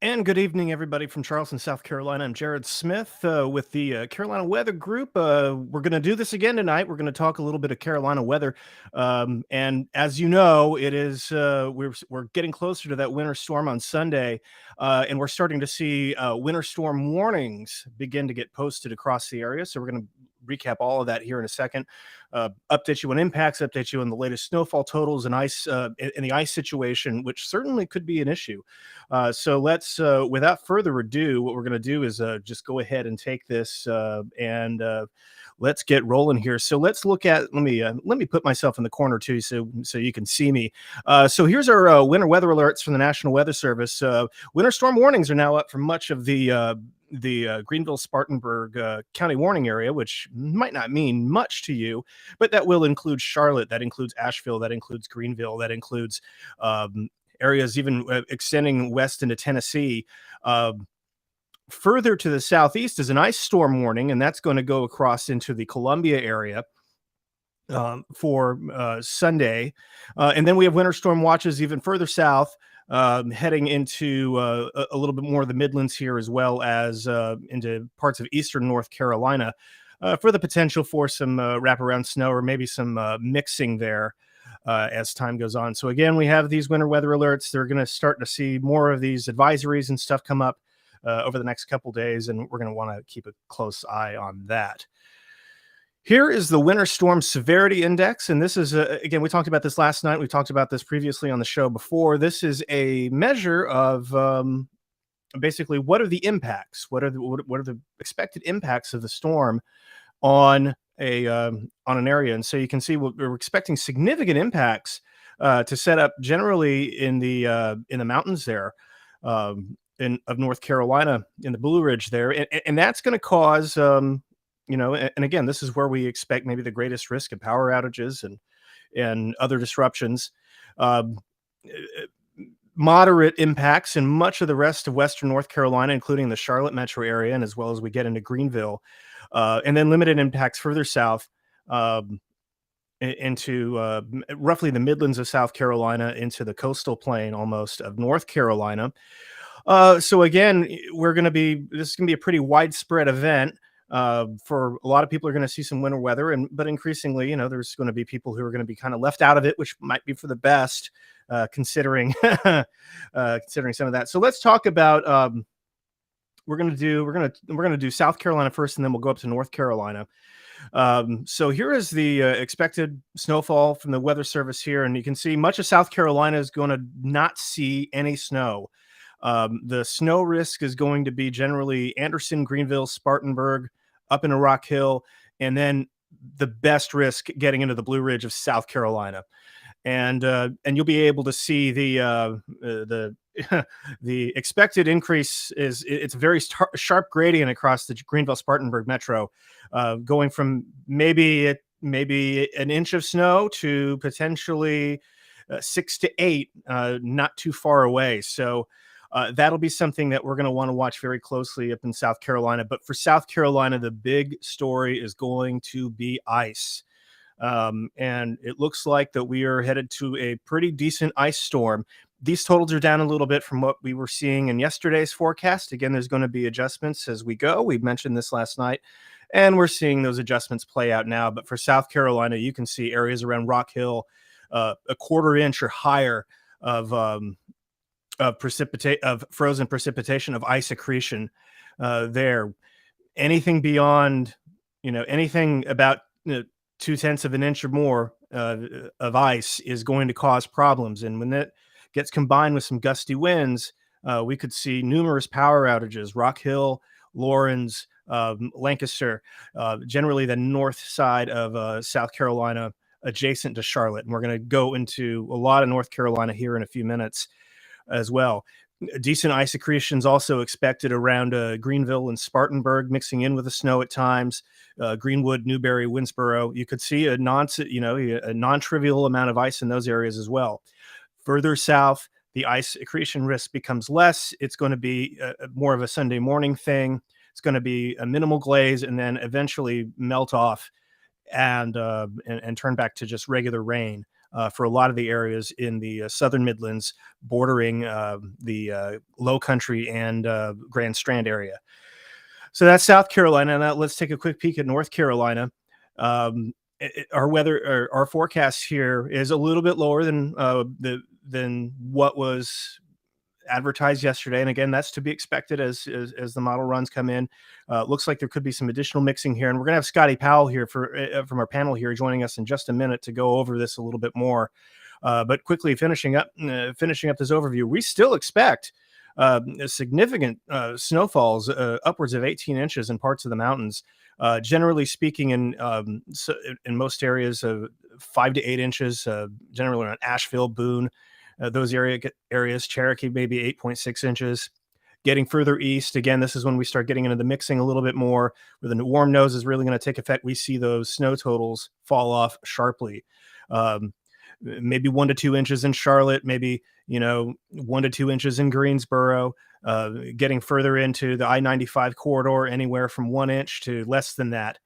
And good evening, everybody from Charleston, South Carolina. I'm Jared Smith with the Carolina Weather Group. We're going to do this again tonight. We're going to talk a little bit of Carolina weather, and as you know, it is we're getting closer to that winter storm on Sunday, and we're starting to see winter storm warnings begin to get posted across the area. So we're going to recap all of that here in a second. Update you on impacts, update you on the latest snowfall totals and ice in the ice situation, which certainly could be an issue. So let's, without further ado, what we're going to do is just go ahead and take this and let's get rolling here. So let's look at. Let me put myself in the corner too, so you can see me. So here's our winter weather alerts from the National Weather Service. Winter storm warnings are now up for much of the Greenville, Spartanburg county warning area, which might not mean much to you, but that will include Charlotte, that includes Asheville, that includes Greenville, that includes areas even extending west into Tennessee. Further to the southeast is an ice storm warning, and that's going to go across into the Columbia area for Sunday. And then we have winter storm watches even further south, heading into a little bit more of the Midlands here, as well as into parts of eastern North Carolina, for the potential for some wraparound snow or maybe some mixing there as time goes on. So again, we have these winter weather alerts. They're going to start to see more of these advisories and stuff come up over the next couple days, and we're going to want to keep a close eye on that. Here is the Winter Storm Severity Index, and this is, again, we talked about this last night. We talked about this previously on the show before. This is a measure of basically what are the impacts, what are the expected impacts of the storm on an area. And so you can see we're expecting significant impacts to set up generally in the mountains there of North Carolina, in the Blue Ridge there, and that's going to cause and again, this is where we expect maybe the greatest risk of power outages and other disruptions. Moderate impacts in much of the rest of Western North Carolina, including the Charlotte metro area, and as well as we get into Greenville, and then limited impacts further south into roughly the Midlands of South Carolina, into the coastal plain almost of North Carolina. So again, this is going to be a pretty widespread event. For a lot of people are going to see some winter weather, but increasingly, there's going to be people who are going to be kind of left out of it, which might be for the best, considering considering some of that. So let's talk about. We're going to do South Carolina first, and then we'll go up to North Carolina. So here is the expected snowfall from the Weather Service here, and you can see much of South Carolina is going to not see any snow. The snow risk is going to be generally Anderson, Greenville, Spartanburg, up into Rock Hill, and then the best risk getting into the Blue Ridge of South Carolina. And you'll be able to see the expected increase it's a very sharp gradient across the Greenville Spartanburg metro, going from maybe an inch of snow to potentially 6 to 8, not too far away. So that'll be something that we're going to want to watch very closely up in South Carolina. But for South Carolina, the big story is going to be ice. And it looks like that we are headed to a pretty decent ice storm. These totals are down a little bit from what we were seeing in yesterday's forecast. Again, there's going to be adjustments as we go. We mentioned this last night, and we're seeing those adjustments play out now. But for South Carolina, you can see areas around Rock Hill, a quarter inch or higher of frozen precipitation, of ice accretion there. Anything beyond, anything about 0.2 of an inch or more of ice is going to cause problems. And when that gets combined with some gusty winds, we could see numerous power outages. Rock Hill, Lawrence, Lancaster, generally the north side of South Carolina, adjacent to Charlotte. And we're going to go into a lot of North Carolina here in a few minutes as well. Decent ice accretions also expected around Greenville and Spartanburg, mixing in with the snow at times. Greenwood, Newberry, Winsboro. You could see a non-trivial amount of ice in those areas as well. Further south, the ice accretion risk becomes less. It's going to be more of a Sunday morning thing. It's going to be a minimal glaze and then eventually melt off and turn back to just regular rain for a lot of the areas in the southern Midlands bordering the Low Country and Grand Strand area. So that's South Carolina. Now let's take a quick peek at North Carolina. Our weather, our forecast here is a little bit lower than what was advertised yesterday, and again, that's to be expected as the model runs come in. Looks like there could be some additional mixing here, and we're gonna have Scotty Powell here from our panel here joining us in just a minute to go over this a little bit more. But quickly finishing up this overview, we still expect significant snowfalls, upwards of 18 inches in parts of the mountains. Generally speaking, in most areas, 5 to 8 inches, generally around Asheville, Boone, those areas, Cherokee, maybe 8.6 inches. Getting further east, again, this is when we start getting into the mixing a little bit more, where the warm nose is really going to take effect. We see those snow totals fall off sharply. Maybe 1 to 2 inches in Charlotte, maybe 1 to 2 inches in Greensboro. Getting further into the I-95 corridor, anywhere from 1 inch to less than that.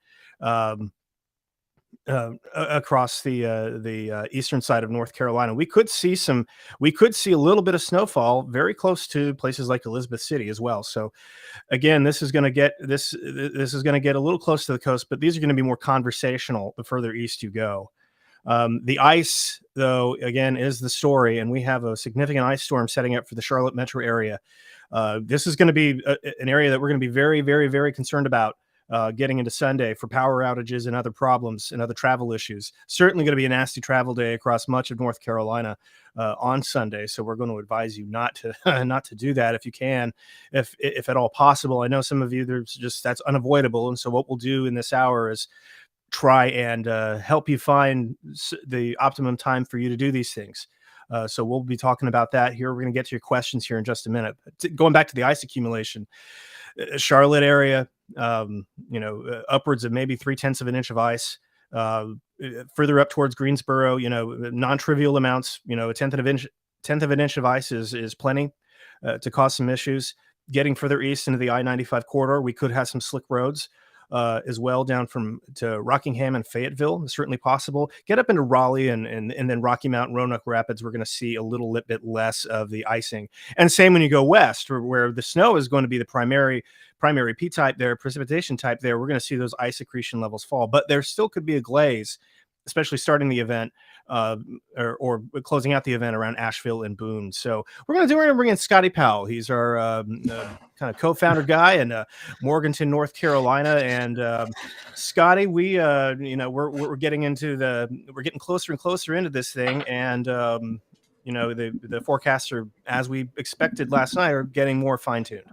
Across the eastern side of North Carolina, we could see a little bit of snowfall very close to places like Elizabeth City as well. So again, this is going to get a little close to the coast, but these are going to be more conversational the further east you go. The ice, though, again, is the story, and we have a significant ice storm setting up for the Charlotte metro area. This is going to be an area that we're going to be very, very, very concerned about getting into Sunday for power outages and other problems and other travel issues. Certainly going to be a nasty travel day across much of North Carolina on Sunday. So we're going to advise you not to do that if you can, if at all possible. I know some of you, that's unavoidable. And so what we'll do in this hour is try and help you find the optimum time for you to do these things. So we'll be talking about that here. We're going to get to your questions here in just a minute. Going back to the ice accumulation, Charlotte area, upwards of maybe 0.3 of an inch of ice. Further up towards Greensboro, non-trivial amounts. A tenth of an inch of ice is plenty to cause some issues. Getting further east into the I-95 corridor, we could have some slick roads. As well, down to Rockingham and Fayetteville, certainly possible. Get up into Raleigh and then Rocky Mount, Roanoke Rapids, we're going to see a little bit less of the icing. And same when you go west, where the snow is going to be the primary P type there, precipitation type there. We're going to see those ice accretion levels fall, but there still could be a glaze, especially starting the event or closing out the event around Asheville and Boone. So we're going to bring in Scotty Powell. He's our kind of co-founder guy in Morganton, North Carolina. And Scotty, we're getting closer and closer into this thing. And, the forecasts are, as we expected last night, are getting more fine-tuned.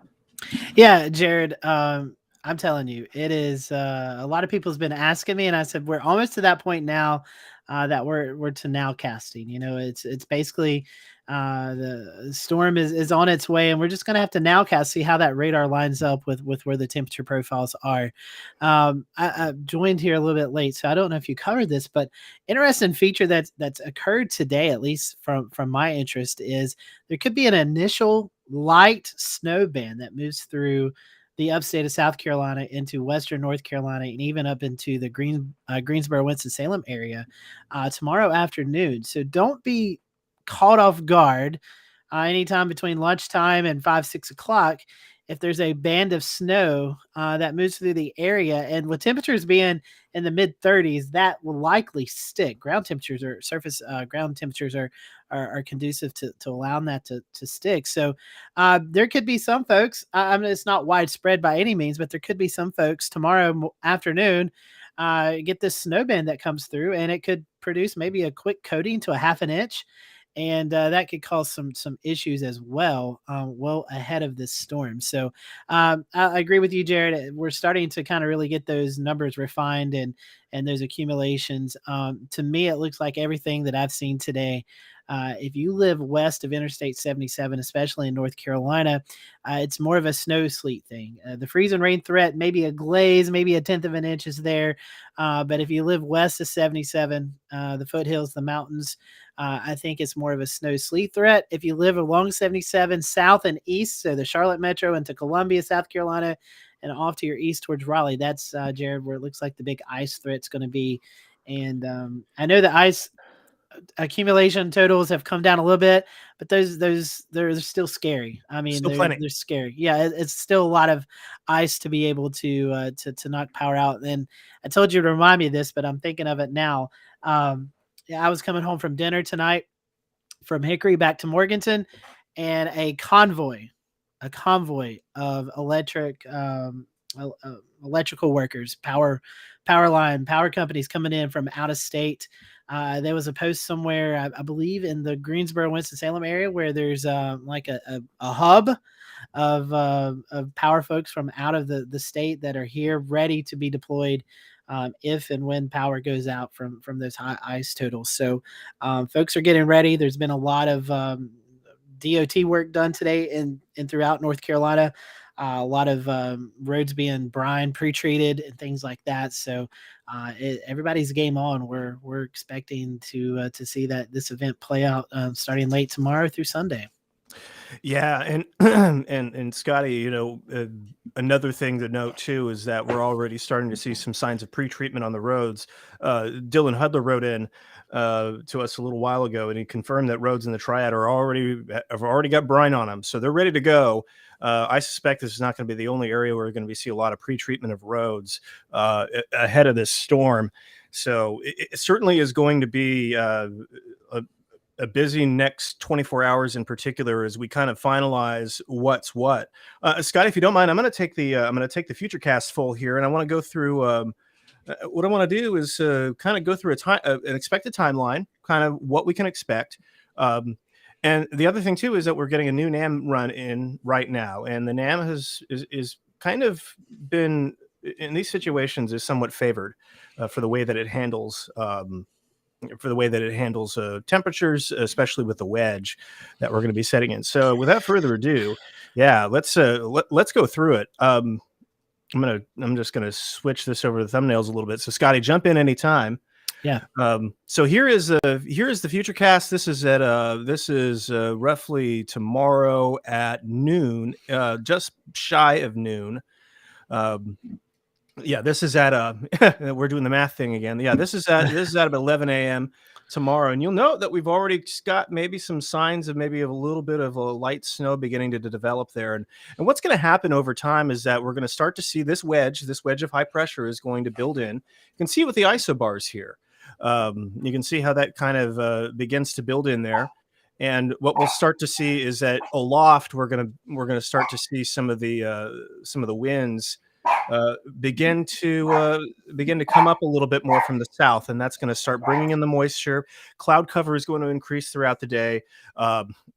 Yeah, Jared, I'm telling you, it is a lot of people's been asking me, and I said we're almost to that point now that we're to now casting. It's basically the storm is on its way, and we're just gonna have to now cast, see how that radar lines up with where the temperature profiles are. I joined here a little bit late, so I don't know if you covered this, but interesting feature that's occurred today, at least from my interest, is there could be an initial light snow band that moves through the upstate of South Carolina into western North Carolina and even up into the Greensboro, Winston-Salem area tomorrow afternoon. So don't be caught off guard anytime between lunchtime and 5-6 o'clock if there's a band of snow that moves through the area. And with temperatures being in the mid 30s, that will likely stick. Ground temperatures or surface ground temperatures are conducive to allowing that to stick. So there could be some folks, I mean, it's not widespread by any means, but there could be some folks tomorrow afternoon get this snow band that comes through, and it could produce maybe a quick coating to a half an inch. And that could cause some issues as well, well ahead of this storm. So I agree with you, Jared. We're starting to kind of really get those numbers refined and those accumulations. To me, it looks like everything that I've seen today. If you live west of Interstate 77, especially in North Carolina, it's more of a snow sleet thing. The freeze and rain threat, maybe a glaze, maybe a tenth of an inch is there. But if you live west of 77, the foothills, the mountains, I think it's more of a snow sleet threat. If you live along 77 south and east, so the Charlotte metro into Columbia, South Carolina, and off to your east towards Raleigh, that's, Jared, where it looks like the big ice threat's going to be. And I know the ice accumulation totals have come down a little bit, but they're still scary. I mean, Still plenty. they're scary. Yeah, it's still a lot of ice to be able to knock power out. And I told you to remind me of this, but I'm thinking of it now. Yeah, I was coming home from dinner tonight from Hickory back to Morganton, and a convoy of electrical workers, power companies coming in from out of state. There was a post somewhere, I believe, in the Greensboro, Winston-Salem area, where there's like a hub of power folks from out of the state that are here, ready to be deployed if and when power goes out from those high ice totals. So folks are getting ready. There's been a lot of DOT work done today in throughout North Carolina. A lot of roads being brine pre-treated and things like that. So everybody's game on. We're expecting to see that this event play out starting late tomorrow through Sunday. Yeah, and and Scotty, another thing to note too is that we're already starting to see some signs of pre-treatment on the roads. Dylan Hudler wrote in to us a little while ago, and he confirmed that roads in the Triad have already got brine on them, so they're ready to go. I suspect this is not going to be the only area where we're going to see a lot of pre-treatment of roads ahead of this storm. So it certainly is going to be a busy next 24 hours in particular as we kind of finalize what's what. Scott, if you don't mind, I'm going to take the future cast full here, and I want to go through. What I want to do is kind of go through an expected timeline, kind of what we can expect. And the other thing too is that we're getting a new NAM run in right now, and the NAM is kind of been in these situations is somewhat favored for the way that it handles. Temperatures, especially with the wedge that we're going to be setting in. So without further ado, yeah, let's go through it. I'm just going to switch this over to the thumbnails a little bit. So Scotty, jump in anytime. Yeah. So here is the future cast. This is roughly tomorrow at noon, just shy of noon. Yeah, this is at we're doing the math thing again. Yeah, this is at about 11 a.m. tomorrow, and you'll note that we've already got maybe some signs of maybe a little bit of a light snow beginning to develop there. And what's going to happen over time is that we're going to start to see this wedge of high pressure is going to build in. You can see with the isobars here. You can see how that kind of begins to build in there. And what we'll start to see is that aloft we're gonna start to see some of the winds begin to come up a little bit more from the south, and that's going to start bringing in the moisture. Cloud cover is going to increase throughout the day,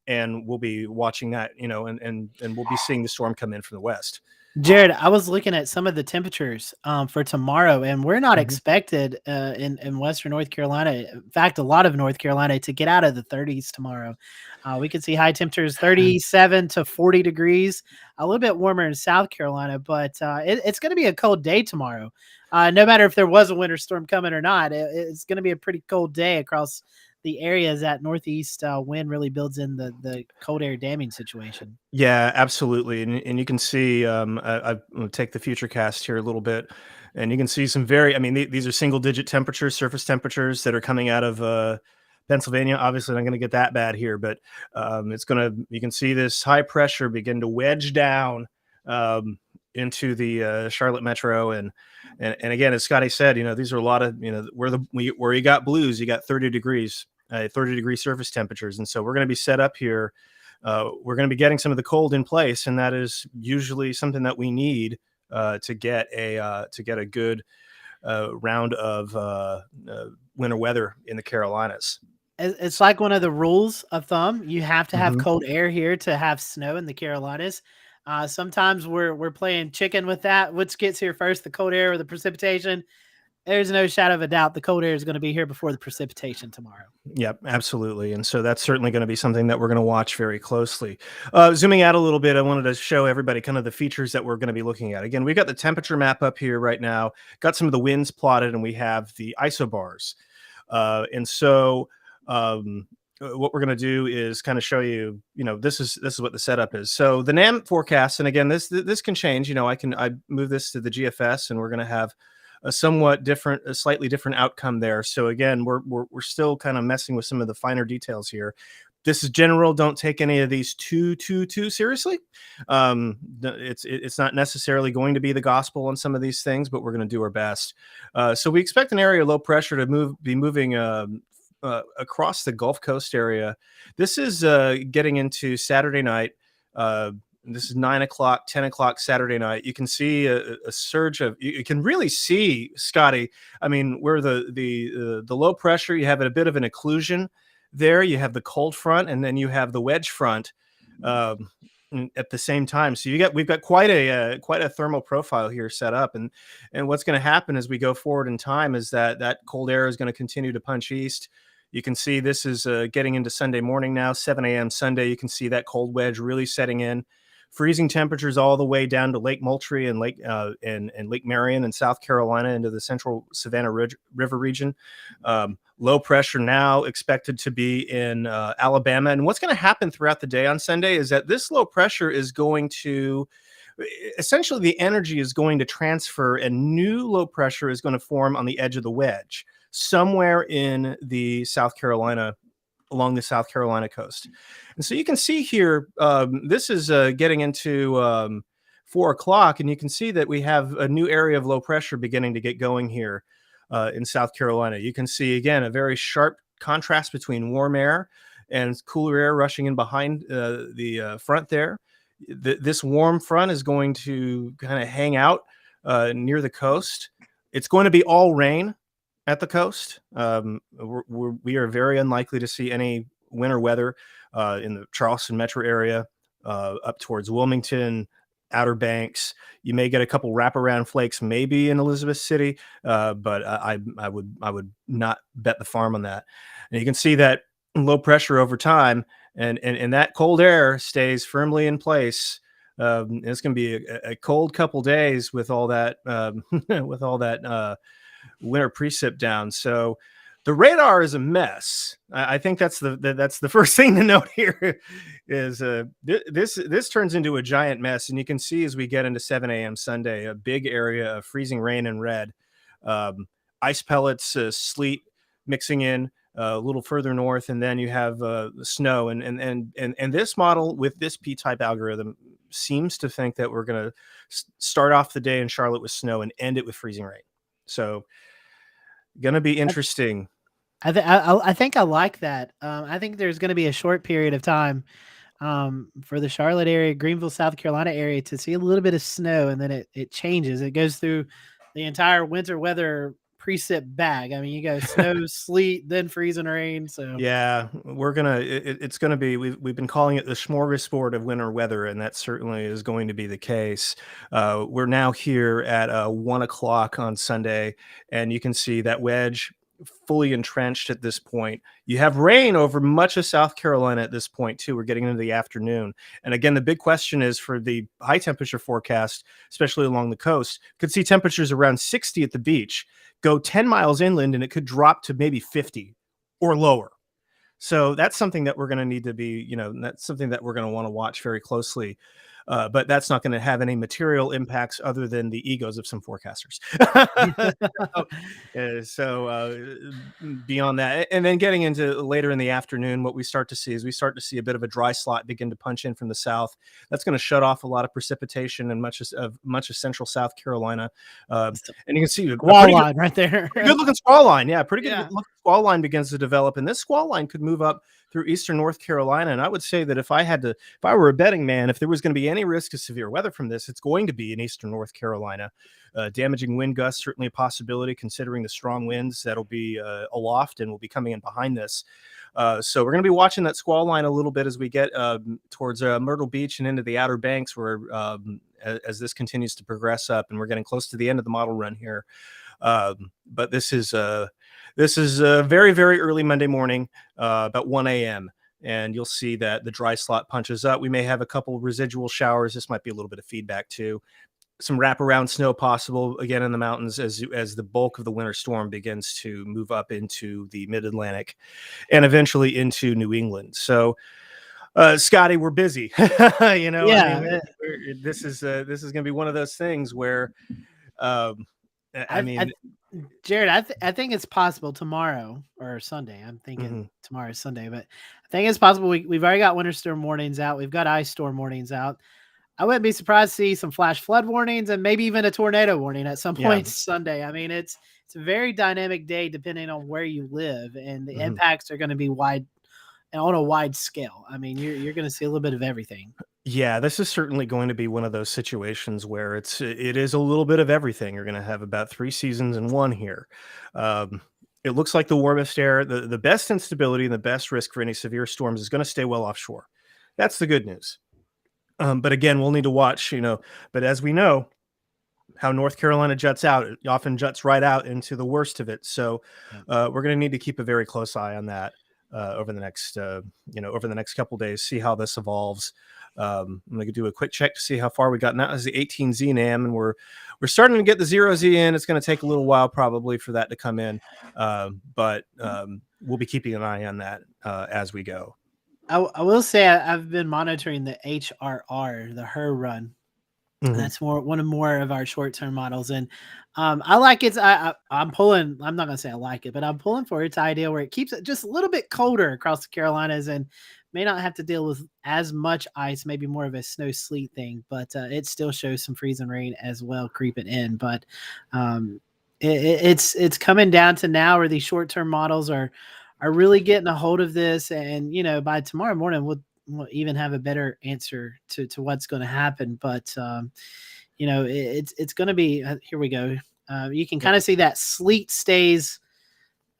and we'll be watching that, and we'll be seeing the storm come in from the west. Jared, I was looking at some of the temperatures for tomorrow, and we're not Mhm. expected in Western North Carolina, in fact, a lot of North Carolina, to get out of the 30s tomorrow. We could see high temperatures 37 to 40 degrees, a little bit warmer in South Carolina, but it's going to be a cold day tomorrow. No matter if there was a winter storm coming or not, it's going to be a pretty cold day across the areas. That northeast wind really builds in the cold air damming situation. Yeah, absolutely. And you can see, I'll take the future cast here a little bit, and you can see some these are single digit temperatures, surface temperatures that are coming out of Pennsylvania. Obviously not going to get that bad here, but you can see this high pressure begin to wedge down into the Charlotte metro. And again, as Scotty said, these are a lot of, where you got blues, you got 30 degrees, 30-degree surface temperatures. And so we're going to be set up here. We're going to be getting some of the cold in place, and that is usually something that we need to get a good round of winter weather in the Carolinas. It's like one of the rules of thumb. You have to have Mhm. cold air here to have snow in the Carolinas. Sometimes we're playing chicken with that. Which gets here first, the cold air or the precipitation? There's no shadow of a doubt the cold air is going to be here before the precipitation tomorrow. Yep, absolutely. And so that's certainly going to be something that we're going to watch very closely. Zooming out a little bit, I wanted to show everybody kind of the features that we're going to be looking at. Again, we've got the temperature map up here right now, got some of the winds plotted, and we have the isobars. And so what we're going to do is kind of show you, this is what the setup is. So the NAM forecast, and again, this can change. I move this to the GFS, and we're going to have a somewhat different, a slightly different outcome there. So again, we're still kind of messing with some of the finer details here. This is general. Don't take any of these too seriously. It's not necessarily going to be the gospel on some of these things, but we're going to do our best. So we expect an area of low pressure to be moving across the Gulf Coast area. This is getting into Saturday night. This is 9 o'clock, 10 o'clock Saturday night. You can see a surge of. You can really see, Scotty. I mean, where the low pressure, you have a bit of an occlusion there. You have the cold front, and then you have the wedge front at the same time. So we've got quite a thermal profile here set up, and what's going to happen as we go forward in time is that cold air is going to continue to punch east. You can see this is getting into Sunday morning now, 7 a.m. Sunday. You can see that cold wedge really setting in. Freezing temperatures all the way down to Lake Moultrie and Lake Marion in South Carolina into the central Savannah River region. Low pressure now expected to be in Alabama. And what's going to happen throughout the day on Sunday is that this low pressure is going to essentially, the energy is going to transfer, and new low pressure is going to form on the edge of the wedge somewhere in the along the South Carolina coast. And so you can see here, this is getting into 4 o'clock, and you can see that we have a new area of low pressure beginning to get going here in South Carolina. You can see, again, a very sharp contrast between warm air and cooler air rushing in behind the front there. This warm front is going to kind of hang out near the coast. It's going to be all rain at the coast. We are very unlikely to see any winter weather in the Charleston metro area, up towards Wilmington, Outer Banks. You may get a couple wraparound flakes, maybe in Elizabeth City, but I would not bet the farm on that. And you can see that low pressure over time, and that cold air stays firmly in place. It's going to be a cold couple days with all that winter precip down. So the radar is a mess. I think that's the first thing to note here is this turns into a giant mess. And you can see as we get into 7 a.m. Sunday, a big area of freezing rain and red, ice pellets, sleet mixing in a little further north, and then you have the snow. And this model with this P-type algorithm seems to think that we're going to start off the day in Charlotte with snow and end it with freezing rain. So going to be interesting. I think I like that. I think there's going to be a short period of time for the Charlotte area, Greenville, South Carolina area to see a little bit of snow, and then it changes. It goes through the entire winter weather precip bag. I mean, you go snow, sleet, then freezing rain. So yeah, it's gonna be. We've been calling it the smorgasbord of winter weather, and that certainly is going to be the case. We're now here at 1 o'clock on Sunday, and you can see that wedge fully entrenched at this point. You have rain over much of South Carolina at this point too. We're getting into the afternoon, and again, the big question is for the high temperature forecast, especially along the coast. Could see temperatures around 60 at the beach. Go 10 miles inland, and it could drop to maybe 50 or lower. So that's something that we're going to need to be, that's something that we're going to want to watch very closely. But that's not going to have any material impacts other than the egos of some forecasters. So beyond that, and then getting into later in the afternoon, what we start to see is a bit of a dry slot begin to punch in from the south. That's going to shut off a lot of precipitation in much of central South Carolina. And you can see squall line right there. Good looking squall line. Yeah, pretty good looking squall line begins to develop. And this squall line could move up through eastern North Carolina. And I would say that if I were a betting man, if there was going to be any risk of severe weather from this, it's going to be in eastern North Carolina. Damaging wind gusts, certainly a possibility considering the strong winds that'll be aloft and will be coming in behind this. So we're going to be watching that squall line a little bit as we get towards Myrtle Beach and into the Outer Banks, where as this continues to progress up, and we're getting close to the end of the model run here. But this is very, very early Monday morning, about 1 a.m. And you'll see that the dry slot punches up. We may have a couple residual showers. This might be a little bit of feedback too. Some wraparound snow possible again in the mountains as the bulk of the winter storm begins to move up into the mid-Atlantic and eventually into New England. So, Scotty, we're busy. Yeah. This is going to be one of those things where I I mean, Jared, I think it's possible tomorrow or Sunday. I'm thinking mhm. tomorrow is Sunday, but I think it's possible. We've already got winter storm warnings out. We've got ice storm warnings out. I wouldn't be surprised to see some flash flood warnings and maybe even a tornado warning at some Yeah. point Sunday. I mean, it's a very dynamic day depending on where you live, and the Mhm. impacts are going to be wide and on a wide scale. I mean, you're going to see a little bit of everything. Yeah, this is certainly going to be one of those situations where it is a little bit of everything. You're going to have about 3 seasons in one here. Um, it looks like the warmest air, the best instability, and the best risk for any severe storms is going to stay well offshore. That's the good news. But again, we'll need to watch. But as we know, how North Carolina juts out, it often juts right out into the worst of it. So Yeah. we're going to need to keep a very close eye on that over the next couple days. See how this evolves. I'm going to do a quick check to see how far we got now. This is the 18Z NAM, and we're starting to get the 0Z in. It's going to take a little while probably for that to come in, but we'll be keeping an eye on that as we go. I will say I've been monitoring the HRR, the HER run. Mhm. That's more of our short term models, and I like it. I'm pulling. I'm not gonna say I like it, but I'm pulling for its idea where it keeps it just a little bit colder across the Carolinas, and may not have to deal with as much ice. Maybe more of a snow sleet thing, but it still shows some freezing rain as well creeping in. But um, it's coming down to now where these short term models are really getting a hold of this, and by tomorrow morning we'll even have a better answer to what's going to happen. But it's going to be here we go. You can Yep. kind of see that sleet stays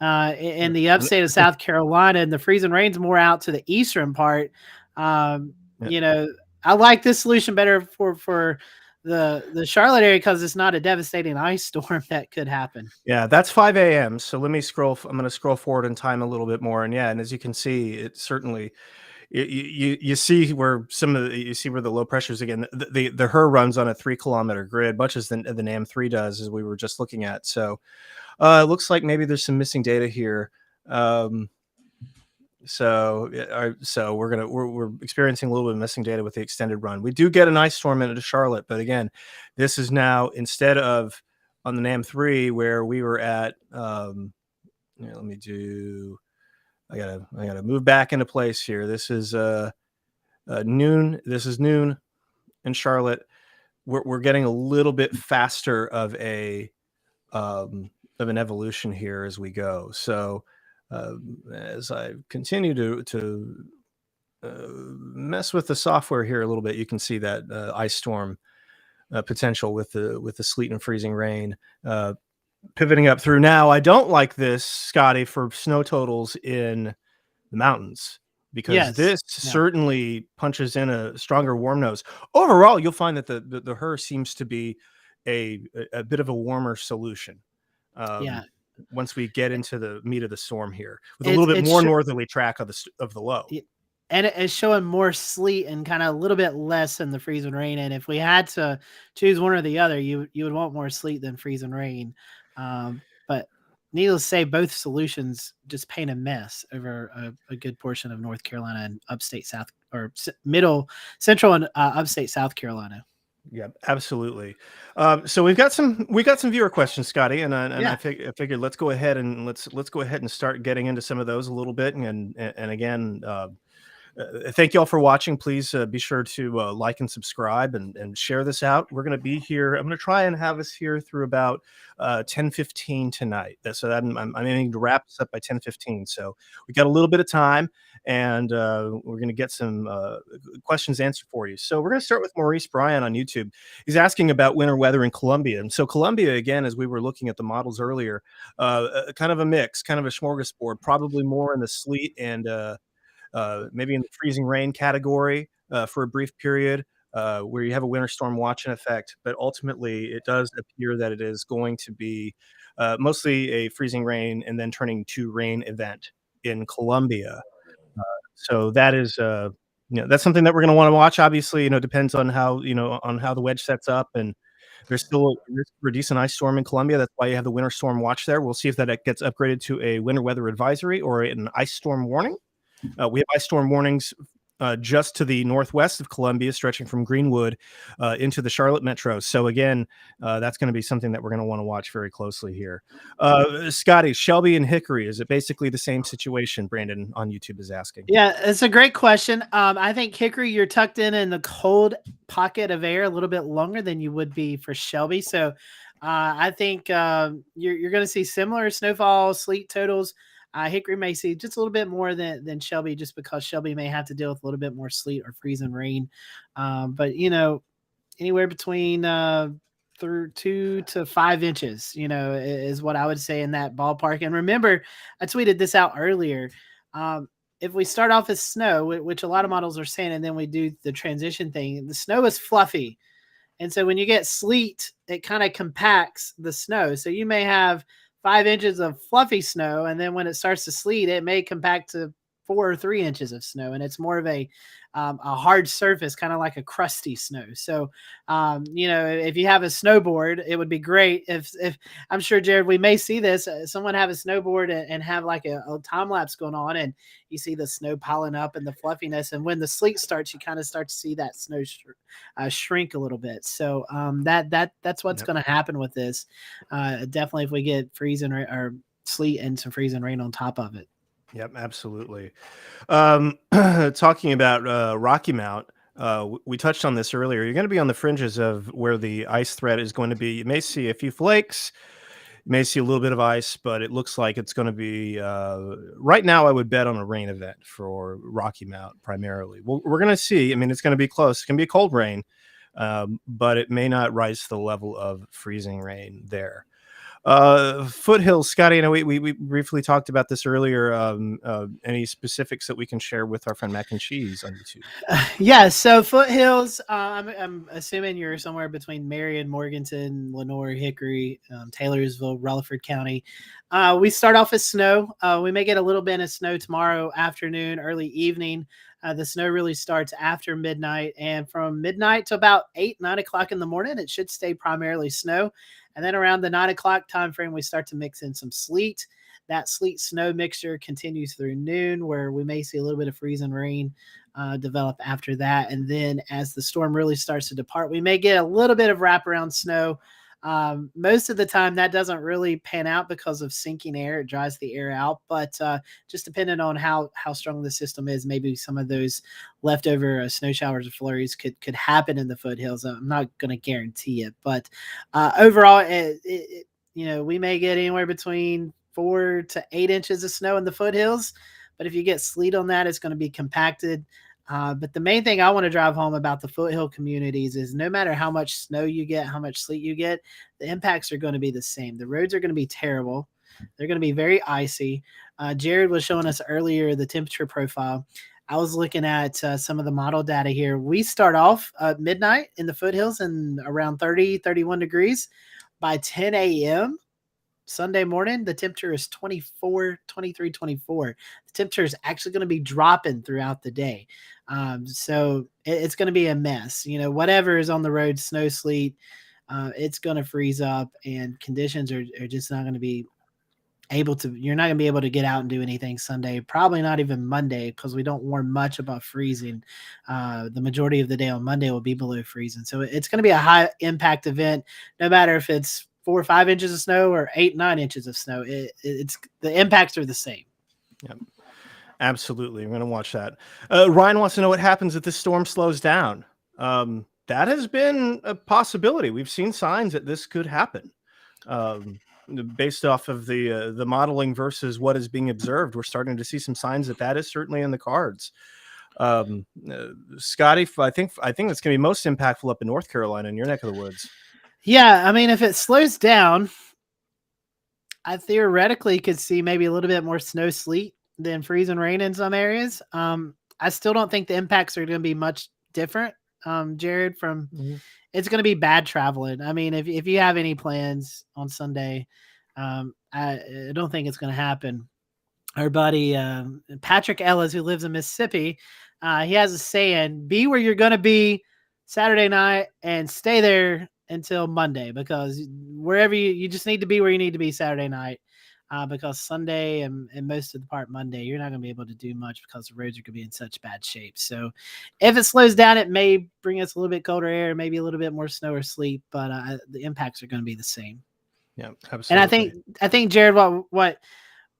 in Yep. the upstate of South Carolina, and the freezing rain's more out to the eastern part. Um, Yep. you know, I like this solution better for the Charlotte area because it's not a devastating ice storm that could happen. Yeah, that's 5 a.m. So let me scroll. I'm going to scroll forward in time a little bit more, and yeah, and as you can see, it certainly you see where you see where the low pressures again. The HER runs on a 3 kilometer grid, much as the NAM3 does, as we were just looking at. So it looks like maybe there's some missing data here. Um, so we're experiencing a little bit of missing data with the extended run. We do get an ice storm into Charlotte, but again, this is now instead of on the NAM3 where we were at. Let me do. I gotta move back into place here. This is noon. This is noon in Charlotte. We're getting a little bit faster of an evolution here as we go. So as I continue to mess with the software here a little bit, you can see that ice storm potential with the sleet and freezing rain. Pivoting up through now, I don't like this, Scotty, for snow totals in the mountains because Yes. this Yeah. certainly punches in a stronger warm nose. Overall, you'll find that the HER seems to be a bit of a warmer solution. Yeah. Um, once we get into the meat of the storm here, with a It's little bit it's more sh- northerly track of the low. y- and it's showing more sleet and kind of a little bit less than the freezing rain. And if we had to choose one or the other, you would want more sleet than freezing rain. But needless to say, both solutions just paint a mess over a good portion of North Carolina and upstate South or middle central and upstate South Carolina. Yeah, absolutely. So we got some viewer questions, Scotty, and I Yeah. figured let's go ahead and let's go ahead and start getting into some of those a little bit, and again, thank you all for watching. Please be sure to like and subscribe and share this out. We're going to be here. I'm going to try and have us here through about 10:15 tonight. So I'm aiming to wrap this up by 10:15. So we got a little bit of time, and we're going to get some questions answered for you. So we're going to start with Maurice Bryan on YouTube. He's asking about winter weather in Colombia. And so Colombia, again, as we were looking at the models earlier, kind of a mix, kind of a smorgasbord, probably more in the sleet and maybe in the freezing rain category for a brief period where you have a winter storm watch in effect. But ultimately, it does appear that it is going to be mostly a freezing rain and then turning to rain event in Colombia. So that is, that's something that we're going to want to watch. Obviously, depends on how the wedge sets up, and there's still a risk for a decent ice storm in Colombia. That's why you have the winter storm watch there. We'll see if that gets upgraded to a winter weather advisory or an ice storm warning. We have ice storm warnings just to the northwest of Columbia, stretching from Greenwood into the Charlotte metro. So again, that's going to be something that we're going to want to watch very closely here. Scotty, Shelby and Hickory, is it basically the same situation? Brandon on YouTube is asking. Yeah, it's a great question. I think Hickory, you're tucked in the cold pocket of air a little bit longer than you would be for Shelby. So I think you're going to see similar snowfall, sleet totals. Hickory may see just a little bit more than Shelby, just because Shelby may have to deal with a little bit more sleet or freezing rain. But, anywhere between through 2 to 5 inches, is what I would say in that ballpark. And remember, I tweeted this out earlier. If we start off as snow, which a lot of models are saying, and then we do the transition thing, the snow is fluffy. And so when you get sleet, it kind of compacts the snow. So you may have 5 inches of fluffy snow, and then when it starts to sleet, it may compact to 4 or 3 inches of snow, and it's more of a hard surface, kind of like a crusty snow. So, if you have a snowboard, it would be great if I'm sure, Jared, we may see this. Someone have a snowboard and have like a time lapse going on, and you see the snow piling up and the fluffiness. And when the sleet starts, you kind of start to see that snow shrink a little bit. So that's what's going to happen with this. Definitely, if we get freezing or sleet and some freezing rain on top of it. Yep, absolutely. Talking about Rocky Mount, we touched on this earlier. You're going to be on the fringes of where the ice threat is going to be. You may see a few flakes. You may see a little bit of ice, but it looks like it's going to be right now. I would bet on a rain event for Rocky Mount primarily. We're going to see. I mean, it's going to be close. It's going to be a cold rain, but it may not rise to the level of freezing rain there. Foothills, Scotty, I know we briefly talked about this earlier. Any specifics that we can share with our friend Mac and Cheese on YouTube? Yeah, so Foothills, I'm assuming you're somewhere between Marion, Morganton, Lenore, Hickory, Taylorsville, Rutherford County. We start off as snow. We may get a little bit of snow tomorrow afternoon, early evening. The snow really starts after midnight, and from midnight to about 8-9 o'clock in the morning, it should stay primarily snow. And then around the 9 o'clock time frame, we start to mix in some sleet. That sleet snow mixture continues through noon, where we may see a little bit of freezing rain develop after that. And then as the storm really starts to depart, we may get a little bit of wraparound snow. Most of the time that doesn't really pan out because of sinking air. It dries the air out, but just depending on how strong the system is, maybe some of those leftover snow showers or flurries could happen in the foothills. I'm not going to guarantee it, but overall, we may get anywhere between 4 to 8 inches of snow in the foothills, but if you get sleet on that, it's going to be compacted. But the main thing I want to drive home about the foothill communities is no matter how much snow you get, how much sleet you get, the impacts are going to be the same. The roads are going to be terrible. They're going to be very icy. Jared was showing us earlier the temperature profile. I was looking at some of the model data here. We start off at midnight in the foothills and around 30, 31 degrees. By 10 a.m., Sunday morning, the temperature is 24, 23, 24. The temperature is actually going to be dropping throughout the day. So it's going to be a mess. Whatever is on the road, snow, sleet, it's going to freeze up, and conditions are just not going to be you're not going to be able to get out and do anything Sunday, probably not even Monday, because we don't warn much about freezing. The majority of the day on Monday will be below freezing. So it's going to be a high impact event, no matter if it's 4 or 5 inches of snow or 8-9 inches of snow. It's the impacts are the same. Yep, absolutely. I'm going to watch that. Ryan wants to know what happens if this storm slows down. That has been a possibility. We've seen signs that this could happen. Based off of the modeling versus what is being observed, we're starting to see some signs that is certainly in the cards. Scotty, I think it's going to be most impactful up in North Carolina, in your neck of the woods. Yeah, I mean, if it slows down, I theoretically could see maybe a little bit more snow, sleet than freezing rain in some areas. I still don't think the impacts are going to be much different, Jared, from it's going to be bad traveling. I mean, if you have any plans on Sunday, I don't think it's going to happen. Our buddy Patrick Ellis, who lives in Mississippi, he has a saying, be where you're going to be Saturday night and stay there until Monday, because wherever you just need to be where you need to be Saturday night. because Sunday and most of the part Monday, you're not going to be able to do much because the roads are going to be in such bad shape. So if it slows down, it may bring us a little bit colder air, maybe a little bit more snow or sleet, but the impacts are going to be the same. Yeah, And absolutely. I think Jared, what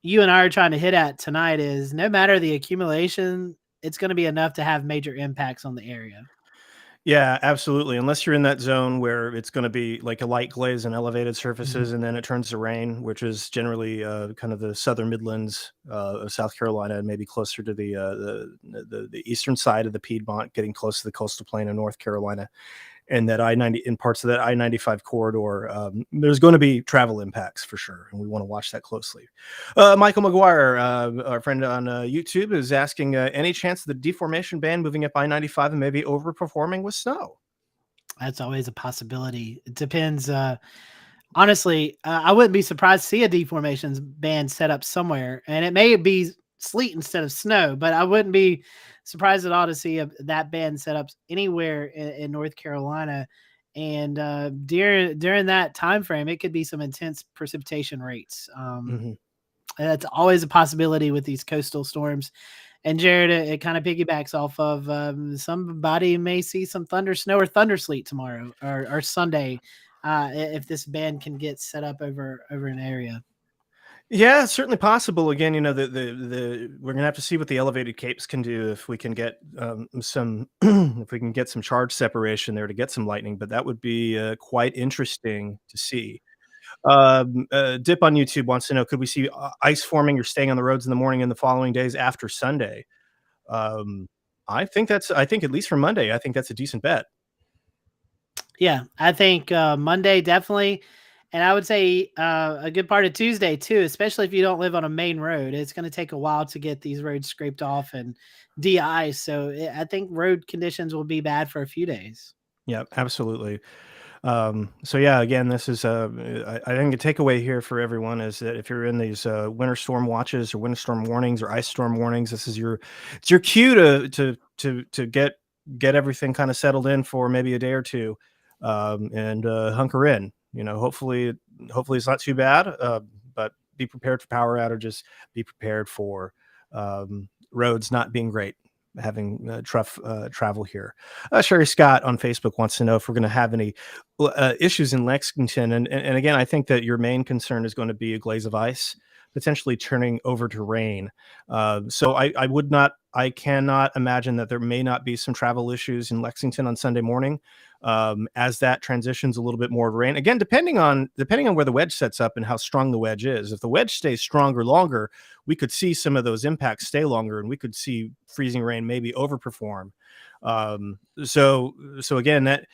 you and I are trying to hit at tonight is no matter the accumulation, it's going to be enough to have major impacts on the area. Yeah, absolutely. Unless you're in that zone where it's going to be like a light glaze and elevated surfaces, and then it turns to rain, which is generally kind of the southern Midlands of South Carolina, and maybe closer to the eastern side of the Piedmont, getting close to the coastal plain of North Carolina, and that I-90 in parts of that I-95 corridor. There's going to be travel impacts for sure, and we want to watch that closely. Michael McGuire, our friend on YouTube, is asking any chance of the deformation band moving up I-95 and maybe overperforming with snow? That's always a possibility. It depends. Honestly, I wouldn't be surprised to see a deformations band set up somewhere, and it may be sleet instead of snow, but I wouldn't be surprised at all to see that band set up anywhere in North Carolina. And during that time frame, it could be some intense precipitation rates. Mm-hmm. That's always a possibility with these coastal storms. And Jared, it kind of piggybacks off of somebody may see some thunder snow or thunder sleet tomorrow or Sunday if this band can get set up over an area. Yeah, it's certainly possible. Again, the we're gonna have to see what the elevated capes can do if we can get some if we can get some charge separation there to get some lightning. But that would be quite interesting to see. Dip on YouTube wants to know: could we see ice forming or staying on the roads in the morning and the following days after Sunday? Um, I think at least for Monday, I think that's a decent bet. Yeah, I think Monday definitely. And I would say a good part of Tuesday too, especially if you don't live on a main road. It's going to take a while to get these roads scraped off and de-iced. So I think road conditions will be bad for a few days. Yeah, absolutely. So yeah, again, this is I think a takeaway here for everyone is that if you're in these winter storm watches or winter storm warnings or ice storm warnings, this is it's your cue to get everything kind of settled in for maybe a day or two, and hunker in. Hopefully it's not too bad, but be prepared for power outages. Be prepared for roads not being great, having tough travel here. Sherry Scott on Facebook wants to know if we're going to have any issues in Lexington. And again, I think that your main concern is going to be a glaze of ice potentially turning over to rain. So I cannot imagine that there may not be some travel issues in Lexington on Sunday morning as that transitions a little bit more to rain. Again, depending on where the wedge sets up and how strong the wedge is. If the wedge stays stronger longer, we could see some of those impacts stay longer, and we could see freezing rain maybe overperform. So again, that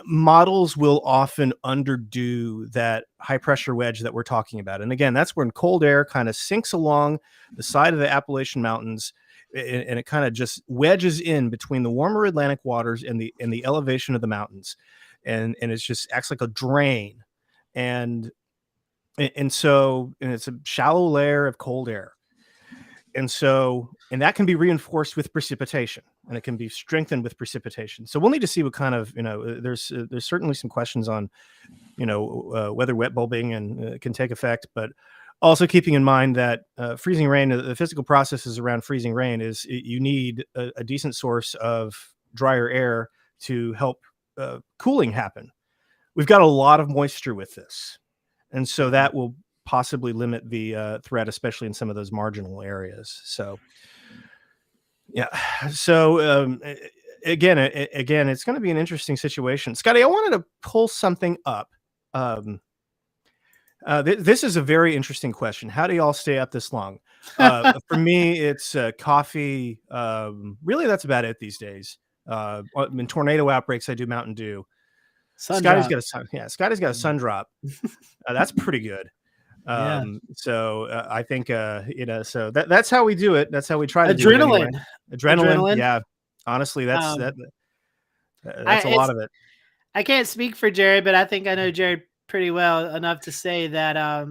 models will often underdo that high pressure wedge that we're talking about. And again, that's when cold air kind of sinks along the side of the Appalachian Mountains, and it kind of just wedges in between the warmer Atlantic waters and the elevation of the mountains. And it's just acts like a drain. And so it's a shallow layer of cold air. And that can be reinforced with precipitation, and it can be strengthened with precipitation. So we'll need to see what kind of, there's certainly some questions on, whether wet bulbing and can take effect, but also keeping in mind that freezing rain, the physical processes around freezing rain is you need a decent source of drier air to help cooling happen. We've got a lot of moisture with this, and so that will possibly limit the threat, especially in some of those marginal areas. So, yeah. So again, it's going to be an interesting situation. Scotty, I wanted to pull something up. This is a very interesting question. How do y'all stay up this long? For me, it's coffee. Really, that's about it these days. In tornado outbreaks, I do Mountain Dew. Scotty's got a sun drop. That's pretty good. Yeah. So I think so that's how we do it. That's how we try to do it anyway. Adrenaline. Yeah. Honestly, that's a lot of it. I can't speak for Jared, but I think I know Jared pretty well enough to say that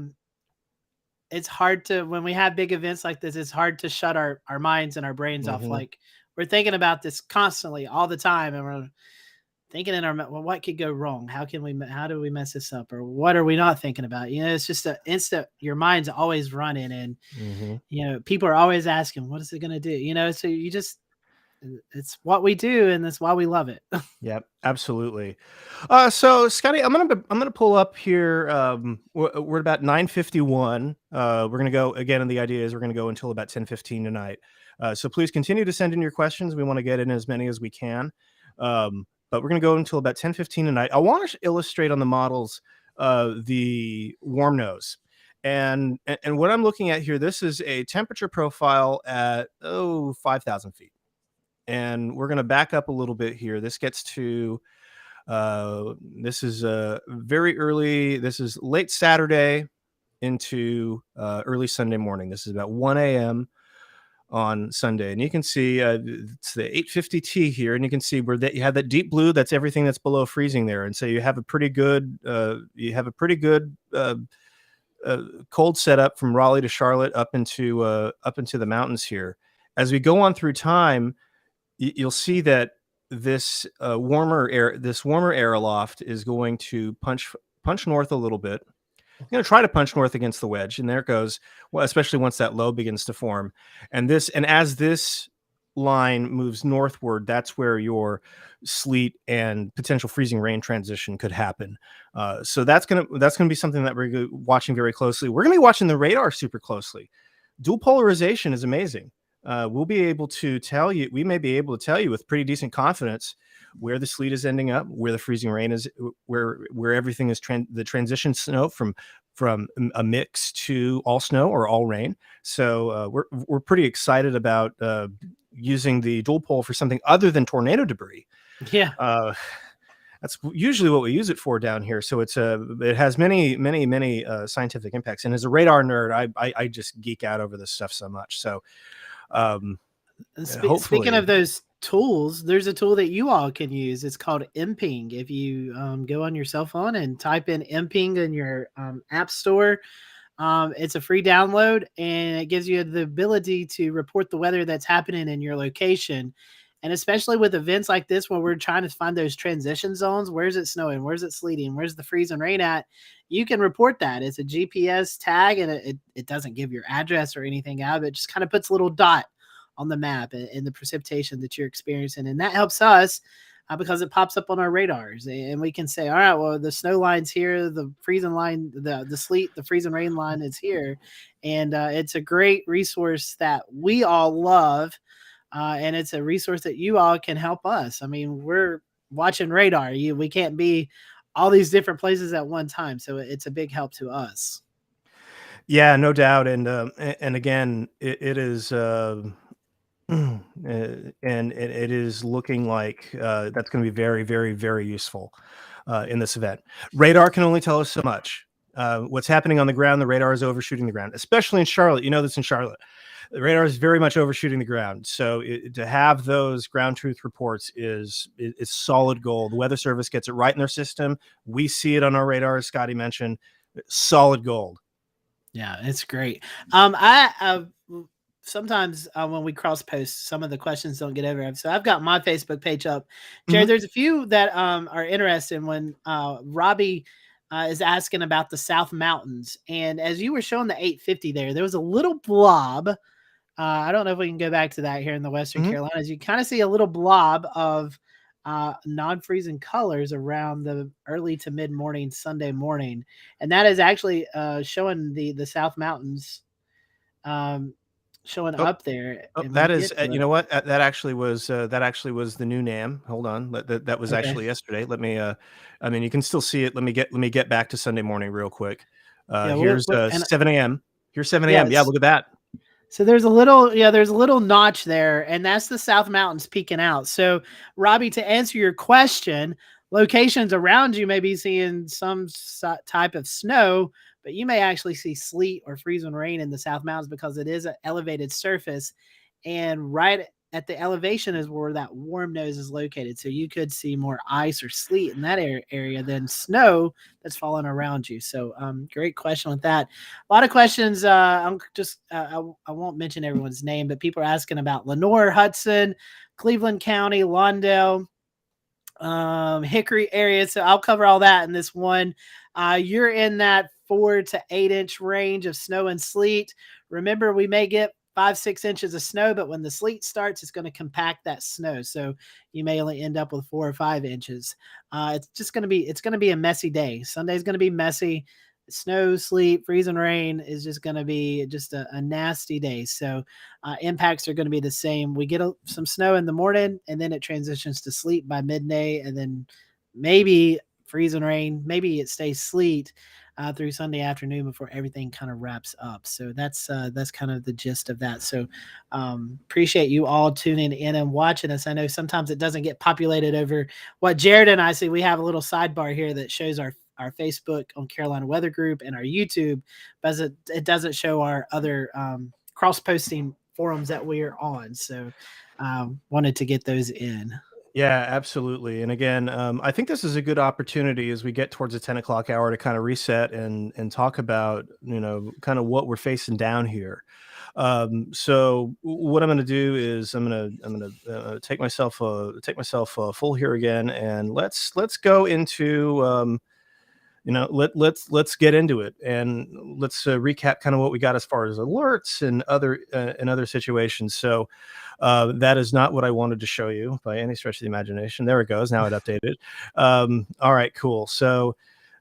it's hard to, when we have big events like this, it's hard to shut our minds and our brains off. Like, we're thinking about this constantly all the time, and we're thinking in our, well, what could go wrong? How do we mess this up? Or what are we not thinking about? It's just an instant, your mind's always running, and, Mm-hmm. people are always asking, what is it going to do? So you just, it's what we do, and that's why we love it. Yep, absolutely. So Scotty, I'm gonna pull up here. We're at about 9:51. We're gonna go again, and the idea is we're gonna go until about 10:15 tonight. So please continue to send in your questions. We want to get in as many as we can. But we're gonna go until about 10:15 tonight. I want to illustrate on the models the warm nose. And what I'm looking at here, this is a temperature profile at 5,000 feet. And we're going to back up a little bit here. This gets to this is very early. This is late Saturday into early Sunday morning. This is about 1 a.m. on Sunday, and you can see it's the 850T here, and you can see where that you have that deep blue. That's everything that's below freezing there, and so you have a pretty good cold setup from Raleigh to Charlotte up into the mountains here. As we go on through time, you'll see that this warmer air aloft is going to punch north a little bit. I'm going to try to punch north against the wedge, and there it goes. Well, especially once that low begins to form, and as this line moves northward, that's where your sleet and potential freezing rain transition could happen. So that's gonna be something that we're watching very closely. We're gonna be watching the radar super closely. Dual polarization is amazing. We may be able to tell you with pretty decent confidence where the sleet is ending up, where the freezing rain is, where everything is the transition snow from a mix to all snow or all rain. So we're pretty excited about using the dual pole for something other than tornado debris. Yeah. That's usually what we use it for down here. So it has many scientific impacts. And as a radar nerd, I just geek out over this stuff so much. So speaking of those tools, there's a tool that you all can use. It's called MPing. If you go on your cell phone and type in MPing in your app store, it's a free download, and it gives you the ability to report the weather that's happening in your location. And especially with events like this, where we're trying to find those transition zones, where's it snowing, where's it sleeting, where's the freeze and rain at, you can report that. It's a GPS tag, and it doesn't give your address or anything out. It just kind of puts a little dot on the map and the precipitation that you're experiencing. And that helps us because it pops up on our radars, and we can say, all right, well, the snow line's here, the freezing line, the sleet, the freezing rain line is here. And it's a great resource that we all love. And it's a resource that you all can help us. I mean, we're watching radar. We can't be all these different places at one time. So it's a big help to us. Yeah, no doubt. And again, it is, and it is looking like that's going to be very, very, very useful in this event. Radar can only tell us so much. What's happening on the ground, the radar is overshooting the ground, especially in Charlotte. You know this in Charlotte. The radar is very much overshooting the ground. So to have those ground truth reports is solid gold. The Weather Service gets it right in their system. We see it on our radar, as Scotty mentioned. Solid gold. Yeah, it's great. I sometimes when we cross post, some of the questions don't get over. So I've got my Facebook page up. Jared, there's a few that are interested when Robbie is asking about the South Mountains. And as you were showing the 850 there was a little blob. I don't know if we can go back to that here in the Western Carolinas. You kind of see a little blob of non-freezing colors around the early to mid-morning Sunday morning. And that is actually showing the South Mountains showing up there. That is, you know what? That actually was the new NAM. Hold on. That was actually yesterday. Let me, I mean, you can still see it. Let me get back to Sunday morning real quick. Here's 7 a.m. Here's 7 a.m. Yeah, look at that. So there's a little notch there, and that's the South Mountains peeking out. So, Robbie, to answer your question, locations around you may be seeing some type of snow, but you may actually see sleet or freezing rain in the South Mountains because it is an elevated surface, and right at the elevation is where that warm nose is located. So you could see more ice or sleet in that area than snow that's falling around you. So great question with that. A lot of questions. I won't mention everyone's name, but people are asking about Lenore, Hudson, Cleveland County, Lawndale. Hickory area. So I'll cover all that in this one. You're in that 4 to 8 inch range of snow and sleet. Remember, we may get 5-6 inches of snow, but when the sleet starts, it's going to compact that snow. So you may only end up with 4 or 5 inches. It's going to be a messy day. Sunday's going to be messy. Snow, sleet, freezing rain is just going to be just a nasty day. So impacts are going to be the same. We get some snow in the morning, and then it transitions to sleet by midday, and then maybe freezing rain. Maybe it stays sleet through Sunday afternoon before everything kind of wraps up. So that's kind of the gist of that. So appreciate you all tuning in and watching us. I know sometimes it doesn't get populated over what Jared and I see. We have a little sidebar here that shows our Facebook on Carolina Weather Group and our YouTube, but it doesn't show our other cross-posting forums that we are on. So wanted to get those in. Yeah, absolutely. And again, I think this is a good opportunity as we get towards the 10 o'clock hour to kind of reset and talk about, kind of what we're facing down here. So what I'm going to do is I'm going to take myself full here again, and let's go into let's get into it, and let's recap kind of what we got as far as alerts and other situations. So that is not what I wanted to show you by any stretch of the imagination. There it goes. Now it updated. All right, cool. So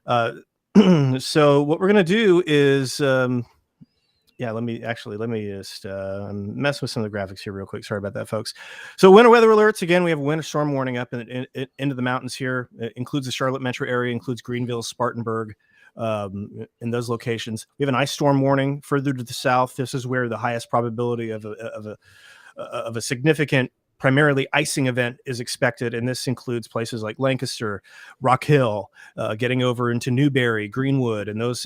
so what we're gonna do is let me just mess with some of the graphics here real quick. Sorry about that, folks. So winter weather alerts. Again, we have a winter storm warning up into the mountains here. It includes the Charlotte metro area, includes Greenville, Spartanburg, in those locations. We have an ice storm warning further to the south. This is where the highest probability of a significant, primarily icing event is expected, and this includes places like Lancaster, Rock Hill, getting over into Newberry, Greenwood, and those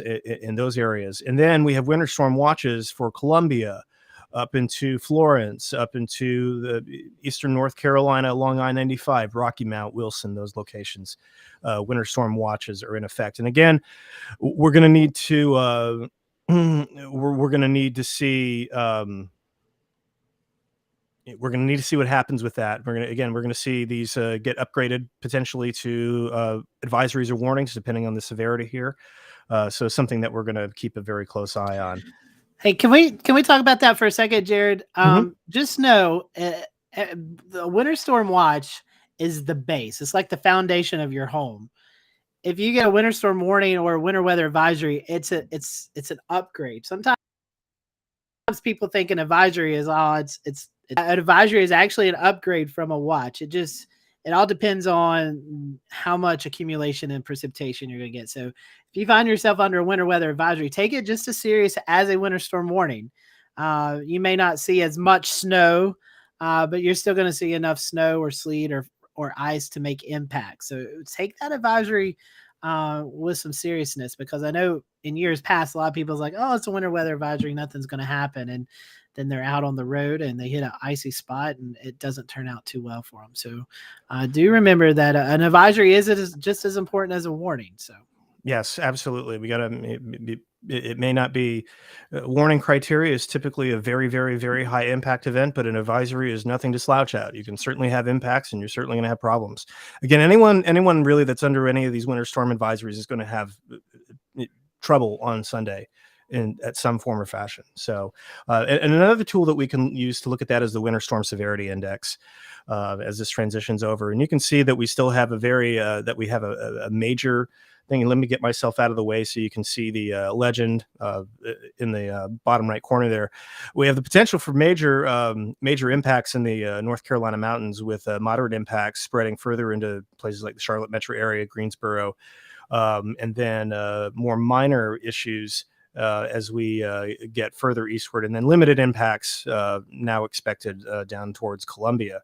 areas. And then we have winter storm watches for Columbia, up into Florence, up into the eastern North Carolina along I-95, Rocky Mount, Wilson, those locations. Winter storm watches are in effect. And again, we're going to need to we're going to need to see. We're going to need to see what happens with that. We're going to see these get upgraded potentially to advisories or warnings, depending on the severity here. So something that we're going to keep a very close eye on. Hey, can we talk about that for a second, Jared? Just know the winter storm watch is the base. It's like the foundation of your home. If you get a winter storm warning or a winter weather advisory, it's an upgrade. Sometimes people think an advisory is an advisory is actually an upgrade from a watch. It all depends on how much accumulation and precipitation you're going to get. So if you find yourself under a winter weather advisory, take it just as serious as a winter storm warning. You may not see as much snow, but you're still going to see enough snow or sleet or ice to make impact. So take that advisory with some seriousness, because I know in years past, a lot of people's like, oh, it's a winter weather advisory, nothing's going to happen. And then they're out on the road and they hit an icy spot and it doesn't turn out too well for them. So do remember that an advisory is just as important as a warning. So yes, absolutely. We got to, it may not be warning criteria is typically a very, very, very high impact event, but an advisory is nothing to slouch at. You can certainly have impacts and you're certainly going to have problems. Again, anyone really that's under any of these winter storm advisories is going to have trouble on Sunday at some form or fashion. So, and another tool that we can use to look at that is the Winter Storm Severity Index, as this transitions over. And you can see that we still have a major thing. And let me get myself out of the way so you can see the legend in the bottom right corner there. We have the potential for major impacts in the North Carolina mountains, with moderate impacts spreading further into places like the Charlotte metro area, Greensboro, and then more minor issues as we get further eastward, and then limited impacts now expected down towards Colombia.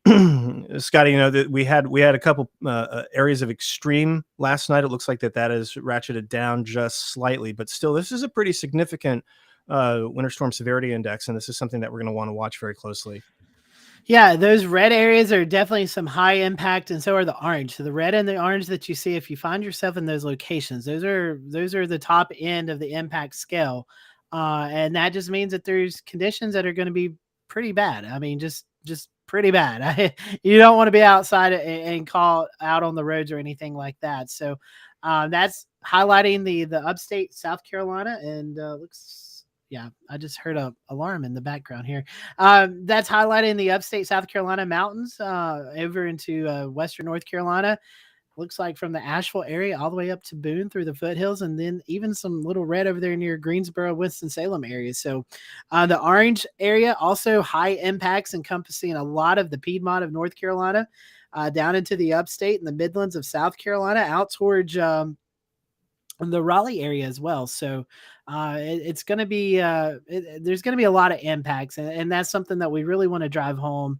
Scotty, that we had a couple areas of extreme last night. It looks like that is ratcheted down just slightly, but still, this is a pretty significant winter storm severity index, and this is something that we're going to want to watch very closely. Yeah, those red areas are definitely some high impact, and so are the orange. So the red and the orange that you see, if you find yourself in those locations, those are the top end of the impact scale, and that just means that there's conditions that are going to be pretty bad. I mean, just just pretty bad. You don't want to be outside and call out on the roads or anything like that. So that's highlighting the upstate South Carolina, and looks, yeah, I just heard a alarm in the background here. That's highlighting the upstate South Carolina mountains over into western North Carolina. Looks like from the Asheville area all the way up to Boone through the foothills, and then even some little red over there near Greensboro, Winston-Salem area. So the orange area also high impacts encompassing a lot of the Piedmont of North Carolina, down into the upstate and the Midlands of South Carolina, out towards the Raleigh area as well. So it's going to be there's going to be a lot of impacts, and that's something that we really want to drive home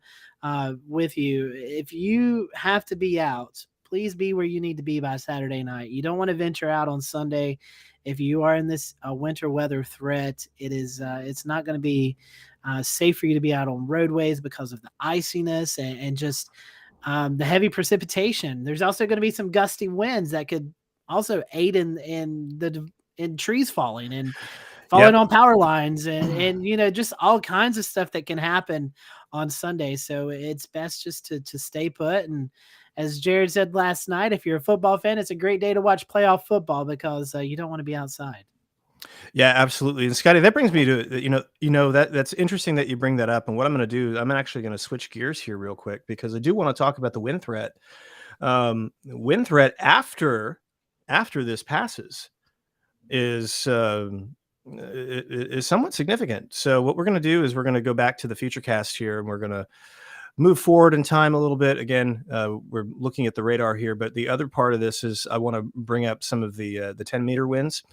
with you. If you have to be out, please be where you need to be by Saturday night. You don't want to venture out on Sunday. If you are in this winter weather threat, it's not going to be safe for you to be out on roadways because of the iciness and just the heavy precipitation. There's also going to be some gusty winds that could also aid in trees falling and falling on power lines and just all kinds of stuff that can happen on Sunday. So it's best just to stay put. And as Jared said last night, if you're a football fan, it's a great day to watch playoff football because you don't want to be outside. Yeah, absolutely. And Scotty, that brings me to, that's interesting that you bring that up. And what I'm going to do, I'm actually going to switch gears here real quick because I do want to talk about the wind threat. Wind threat after this passes is somewhat significant. So what we're going to do is we're going to go back to the future cast here, and we're going to move forward in time a little bit. Again, we're looking at the radar here, but the other part of this is I want to bring up some of the 10-meter winds.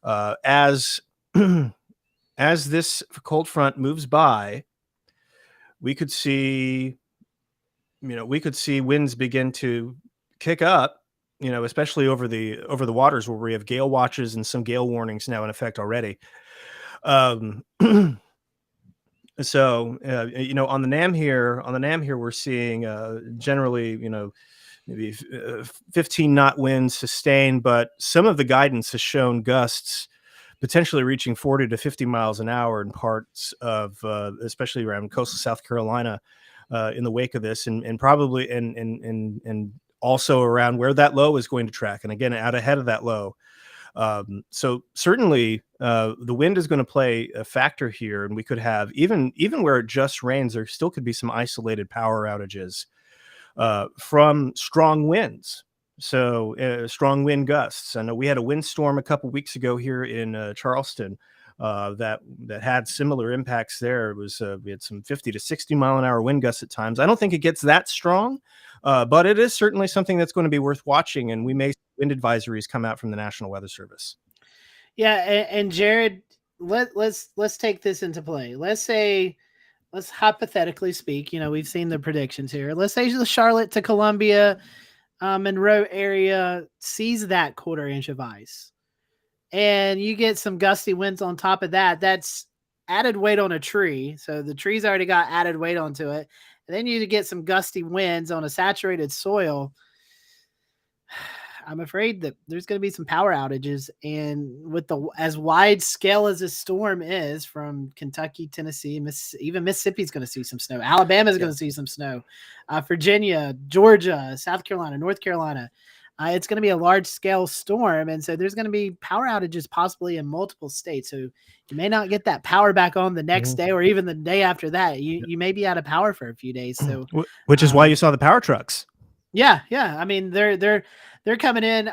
As this cold front moves by, we could see winds begin to kick up, especially over the waters where we have gale watches and some gale warnings now in effect already. So, on the NAM here, we're seeing generally, maybe 15 knot winds sustained, but some of the guidance has shown gusts potentially reaching 40 to 50 miles an hour in parts of, especially around coastal South Carolina, in the wake of this, and probably and also around where that low is going to track, and again out ahead of that low. So certainly the wind is going to play a factor here, and we could have even where it just rains, there still could be some isolated power outages from strong winds. So strong wind gusts. I know we had a windstorm a couple weeks ago here in Charleston that had similar impacts there. It was we had some 50 to 60 mile an hour wind gusts at times. I don't think it gets that strong, but it is certainly something that's going to be worth watching, and we may see wind advisories come out from the National Weather Service. Yeah, and Jared, let's take this into play. Let's hypothetically speak, we've seen the predictions here. Let's say the Charlotte to Columbia, Monroe area sees that 1/4 inch of ice, and you get some gusty winds on top of that. That's added weight on a tree. So the tree's already got added weight onto it. And then you get some gusty winds on a saturated soil. I'm afraid that there's going to be some power outages, and with as wide scale as this storm is from Kentucky, Tennessee, even Mississippi's going to see some snow. Alabama's going to see some snow. Virginia, Georgia, South Carolina, North Carolina. It's going to be a large scale storm. And so there's going to be power outages possibly in multiple states. So you may not get that power back on the next day or even the day after that. You may be out of power for a few days. So, which is why you saw the power trucks. Yeah. I mean, they're coming in.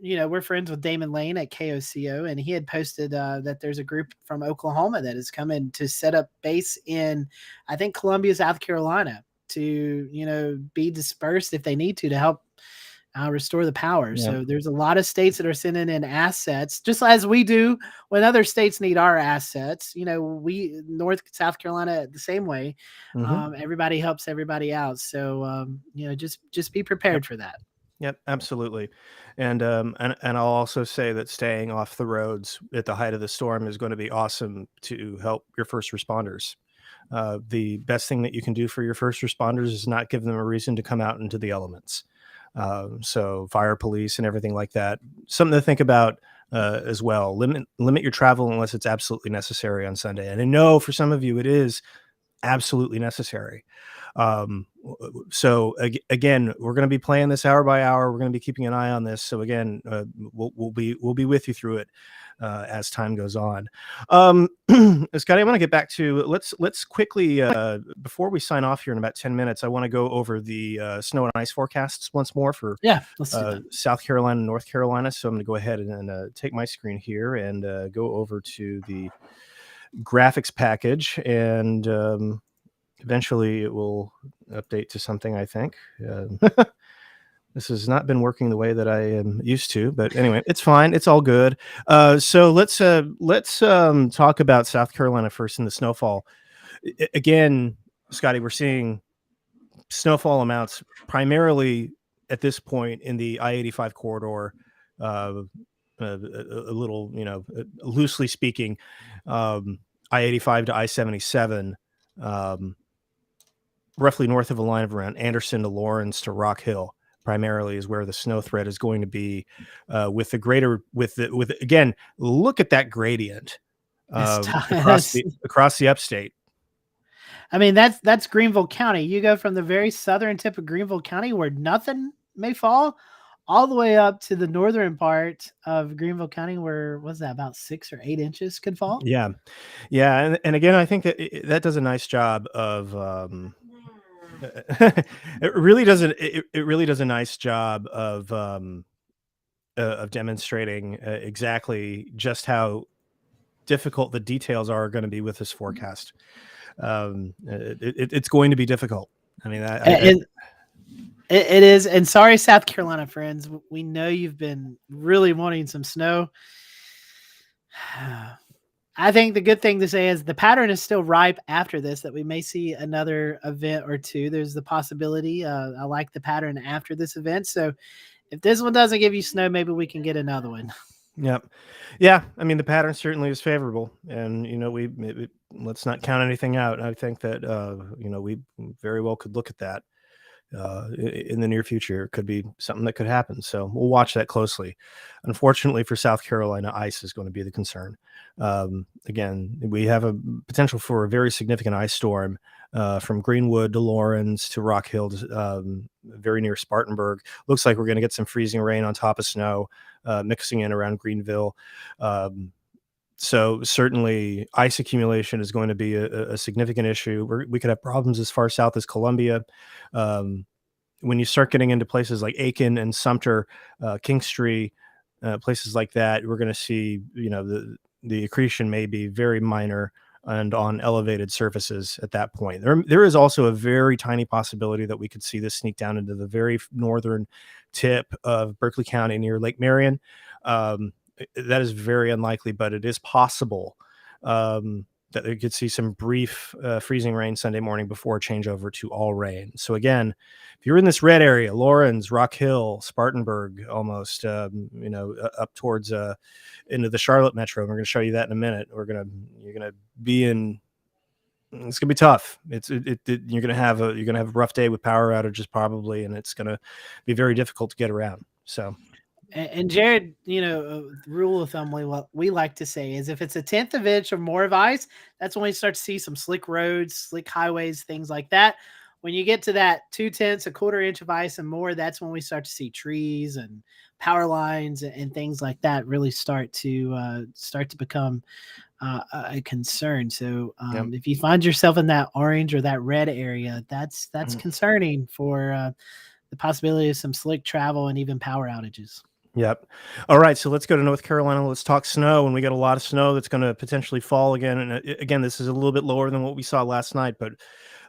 We're friends with Damon Lane at KOCO, and he had posted that there's a group from Oklahoma that is coming to set up base in, I think, Columbia, South Carolina, to be dispersed if they need to help restore the power. Yeah. So there's a lot of states that are sending in assets, just as we do when other states need our assets. We North South Carolina the same way. Everybody helps everybody out. So just be prepared for that. Yep, absolutely. And I'll also say that staying off the roads at the height of the storm is going to be awesome to help your first responders. The best thing that you can do for your first responders is not give them a reason to come out into the elements. So fire police and everything like that, something to think about as well. Limit your travel unless it's absolutely necessary on Sunday. And I know for some of you it is, absolutely necessary. So again, we're going to be playing this hour by hour. We're going to be keeping an eye on this. So again, we'll be with you through it as time goes on. Scotty, I want to get back to let's quickly before we sign off here in about 10 minutes. I want to go over the snow and ice forecasts once more for let's do that. South Carolina and North Carolina. So I'm going to go ahead and take my screen here and go over to the graphics package, and eventually it will update to something, I think. This has not been working the way that I am used to, but anyway, it's fine. It's all good. So let's talk about South Carolina first in the snowfall. Again, Scotty, we're seeing snowfall amounts primarily at this point in the I-85 corridor. A little, loosely speaking, I-85 to I-77, roughly north of a line of around Anderson to Lawrence to Rock Hill, primarily is where the snow threat is going to be. Again, look at that gradient across the upstate. I mean, that's Greenville County. You go from the very southern tip of Greenville County, where nothing may fall, all the way up to the northern part of Greenville County, where was that about 6 or 8 inches could fall? Yeah. And again, I think that does a nice job of it really does a nice job of demonstrating exactly just how difficult the details are going to be with this forecast. It's going to be difficult. I mean, it is. And sorry, South Carolina friends, we know you've been really wanting some snow. I think the good thing to say is the pattern is still ripe after this, that we may see another event or two. There's the possibility. I like the pattern after this event. So if this one doesn't give you snow, maybe we can get another one. Yep. Yeah. I mean, the pattern certainly is favorable, and, let's not count anything out. I think that, we very well could look at that in the near future. It could be something that could happen. So we'll watch that closely. Unfortunately for South Carolina, ice is going to be the concern. Again, we have a potential for a very significant ice storm from Greenwood to Lawrence to Rock Hill, very near Spartanburg. Looks like we're going to get some freezing rain on top of snow mixing in around Greenville. So certainly ice accumulation is going to be a significant issue. We could have problems as far south as Columbia. When you start getting into places like Aiken and Sumter, Kingstree, places like that, we're going to see, the accretion may be very minor and on elevated surfaces at that point. There is also a very tiny possibility that we could see this sneak down into the very northern tip of Berkeley County near Lake Marion. That is very unlikely, but it is possible that we could see some brief freezing rain Sunday morning before a changeover to all rain. So again, if you're in this red area, Lawrence, Rock Hill, Spartanburg, almost, up towards into the Charlotte metro, and we're going to show you that in a minute. You're going to be in. It's going to be tough. You're going to have a rough day with power outages probably, and it's going to be very difficult to get around. So. And Jared, rule of thumb, what we like to say is if it's a 1/10 of an inch or more of ice, that's when we start to see some slick roads, slick highways, things like that. When you get to that 2/10, 1/4 inch of ice and more, that's when we start to see trees and power lines and things like that really start to become a concern. So if you find yourself in that orange or that red area, that's concerning for the possibility of some slick travel and even power outages. Yep. All right. So let's go to North Carolina. Let's talk snow. And we got a lot of snow that's going to potentially fall again. And again, this is a little bit lower than what we saw last night, but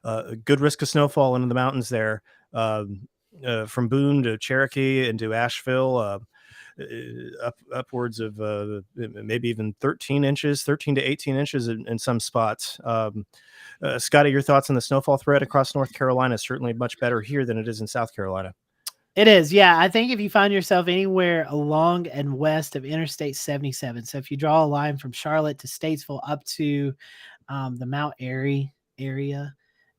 a good risk of snowfall into the mountains there, from Boone to Cherokee and to Asheville, upwards of maybe even 13 to 18 inches in some spots. Scotty, your thoughts on the snowfall threat across North Carolina is certainly much better here than it is in South Carolina. It is. Yeah. I think if you find yourself anywhere along and west of Interstate 77, so if you draw a line from Charlotte to Statesville up to the Mount Airy area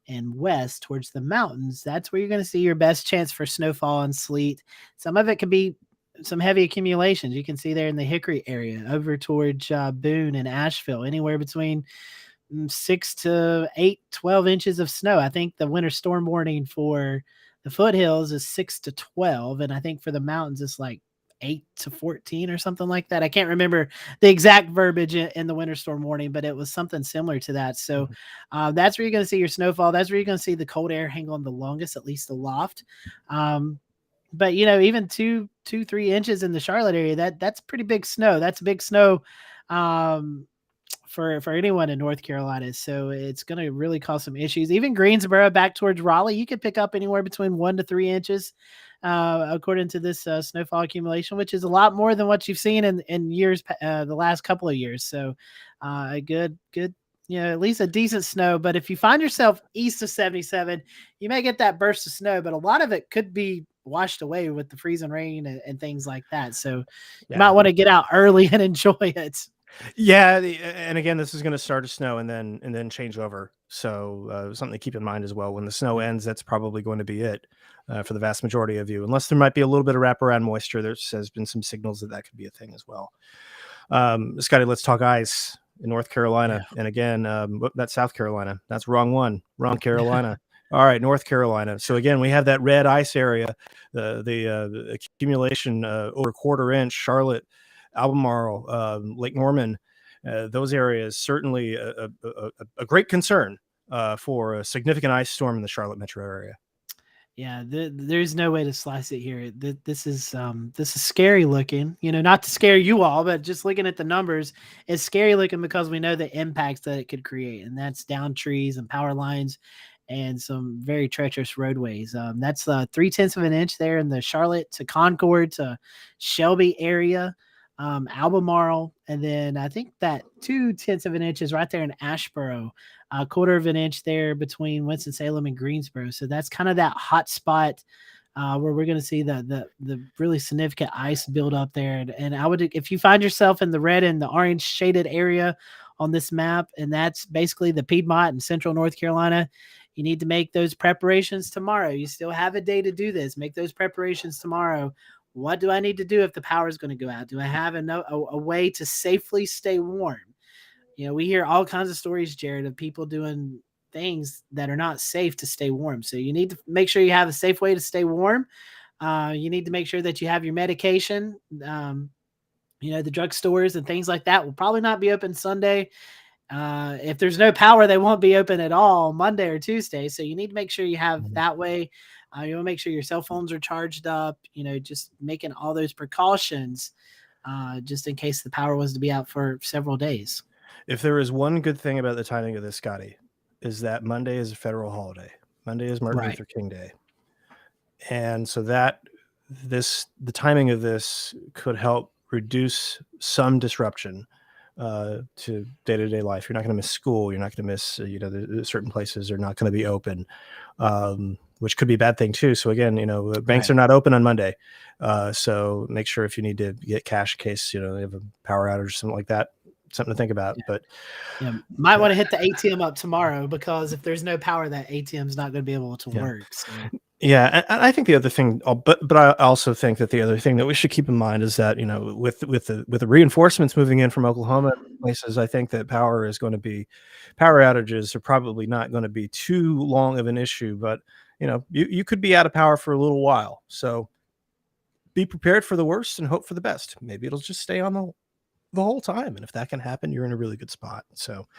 and west towards the mountains, that's where you're going to see your best chance for snowfall and sleet. Some of it could be some heavy accumulations. You can see there in the Hickory area over towards Boone and Asheville, anywhere between 6 to 8, 12 inches of snow. I think the winter storm warning for the foothills is 6 to 12. And I think for the mountains, it's like 8 to 14 or something like that. I can't remember the exact verbiage in the winter storm warning, but it was something similar to that. So that's where you're going to see your snowfall. That's where you're going to see the cold air hang on the longest, at least the loft. But even 2-3 inches in the Charlotte area, that's pretty big snow. That's big snow for anyone in North Carolina. So it's going to really cause some issues. Even Greensboro back towards Raleigh, you could pick up anywhere between 1 to 3 inches, according to this snowfall accumulation, which is a lot more than what you've seen in years, the last couple of years. So a good, at least a decent snow. But if you find yourself east of 77, you may get that burst of snow, but a lot of it could be washed away with the freezing rain and things like that. So you might want to get out early and enjoy it. Yeah, and again, this is going to start to snow and then change over. So something to keep in mind as well. When the snow ends, that's probably going to be it for the vast majority of you, unless there might be a little bit of wraparound moisture. There's been some signals that could be a thing as well. Scotty, let's talk ice in North Carolina. And again, that's South Carolina. That's wrong one. Wrong Carolina. All right, North Carolina. So again, we have that red ice area, the accumulation over a quarter inch, Charlotte, Albemarle, Lake Norman, those areas, certainly a great concern for a significant ice storm in the Charlotte metro area. Yeah, there's no way to slice it here. This is scary looking, not to scare you all, but just looking at the numbers, it's scary looking because we know the impacts that it could create, and that's down trees and power lines and some very treacherous roadways. That's 0.3 of an inch there in the Charlotte to Concord to Shelby area, Albemarle, and then I think that 0.2 of an inch is right there in Asheboro, a 1/4 of an inch there between Winston-Salem and Greensboro. So that's kind of that hot spot where we're going to see the really significant ice build up there. And I would, if you find yourself in the red and the orange shaded area on this map, and that's basically the Piedmont and central North Carolina, you need to make those preparations tomorrow. You still have a day to do this. Make those preparations tomorrow. What do I need to do if the power is going to go out? Do I have a way to safely stay warm? We hear all kinds of stories, Jared, of people doing things that are not safe to stay warm. So you need to make sure you have a safe way to stay warm. You need to make sure that you have your medication. The drugstores and things like that will probably not be open Sunday. If there's no power, they won't be open at all Monday or Tuesday. So you need to make sure you have that way. You want to make sure your cell phones are charged up, just making all those precautions just in case the power was to be out for several days. If there is one good thing about the timing of this, Scotty, is that Monday is a federal holiday. Monday is Martin Luther King Day. And so the timing of this could help reduce some disruption to day-to-day life. You're not going to miss school. You're not going to miss, certain places are not going to be open, which could be a bad thing too. So again, banks are not open on Monday. So make sure if you need to get cash in case, they have a power outage or something like that, something to think about. But might want to hit the ATM up tomorrow, because if there's no power, that ATM is not going to be able to work. So. Yeah, and I think the other thing, but I also think that the other thing that we should keep in mind is that with the reinforcements moving in from Oklahoma places, I think that power outages are probably not going to be too long of an issue. But you could be out of power for a little while, so be prepared for the worst and hope for the best. Maybe it'll just stay on the whole time, and if that can happen, you're in a really good spot. So.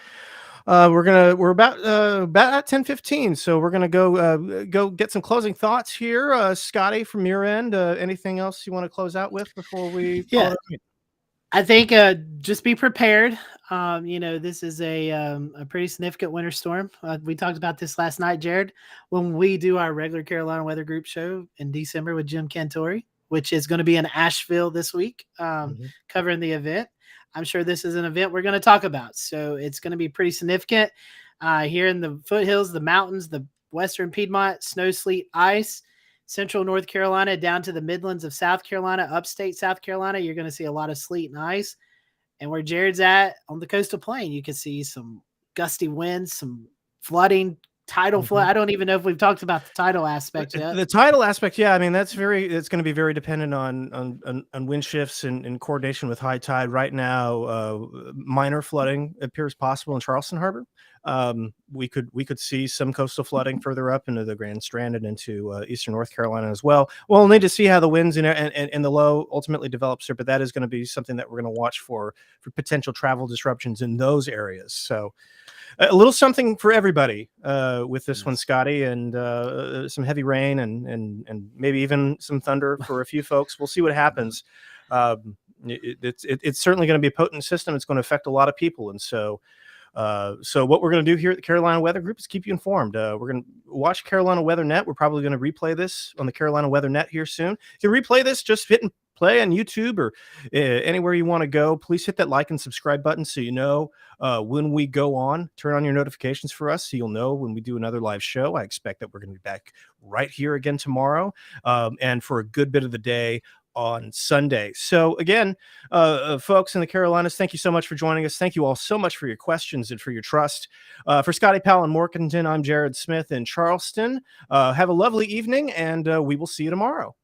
We're about at 10:15, so we're gonna go get some closing thoughts here. Scotty, from your end, anything else you want to close out with before we? Yeah, I think just be prepared. This is a pretty significant winter storm. We talked about this last night, Jared, when we do our regular Carolina Weather Group show in December with Jim Cantori, which is going to be in Asheville this week, covering the event. I'm sure this is an event we're going to talk about. So it's going to be pretty significant here in the foothills, the mountains, the western Piedmont, snow, sleet, ice, central North Carolina, down to the Midlands of South Carolina, upstate South Carolina. You're going to see a lot of sleet and ice. And where Jared's at on the coastal plain, you can see some gusty winds, some flooding tidal flood. I don't even know if we've talked about the tidal aspect yet. The tidal aspect, yeah, I mean it's going to be very dependent on wind shifts and coordination with high tide. Right now, minor flooding appears possible in Charleston Harbor. We could see some coastal flooding further up into the Grand Strand and into eastern North Carolina as well. We'll need to see how the winds and the low ultimately develops here, but that is going to be something that we're going to watch for potential travel disruptions in those areas. So a little something for everybody with this one, Scotty, and some heavy rain and maybe even some thunder for a few folks. We'll see what happens. It's certainly going to be a potent system. It's going to affect a lot of people, and so what we're going to do here at the Carolina Weather Group is keep you informed. We're going to watch Carolina Weather Net. We're probably going to replay this on the Carolina Weather Net here soon. If you replay this, just hit and play on YouTube or anywhere you want to go. Please hit that like and subscribe button so you know when we go on. Turn on your notifications for us so you'll know when we do another live show. I expect that we're going to be back right here again tomorrow and for a good bit of the day on Sunday. So again, folks in the Carolinas, thank you so much for joining us. Thank you all so much for your questions and for your trust. For Scotty Powell in Morganton, I'm Jared Smith in Charleston. Have a lovely evening, and we will see you tomorrow.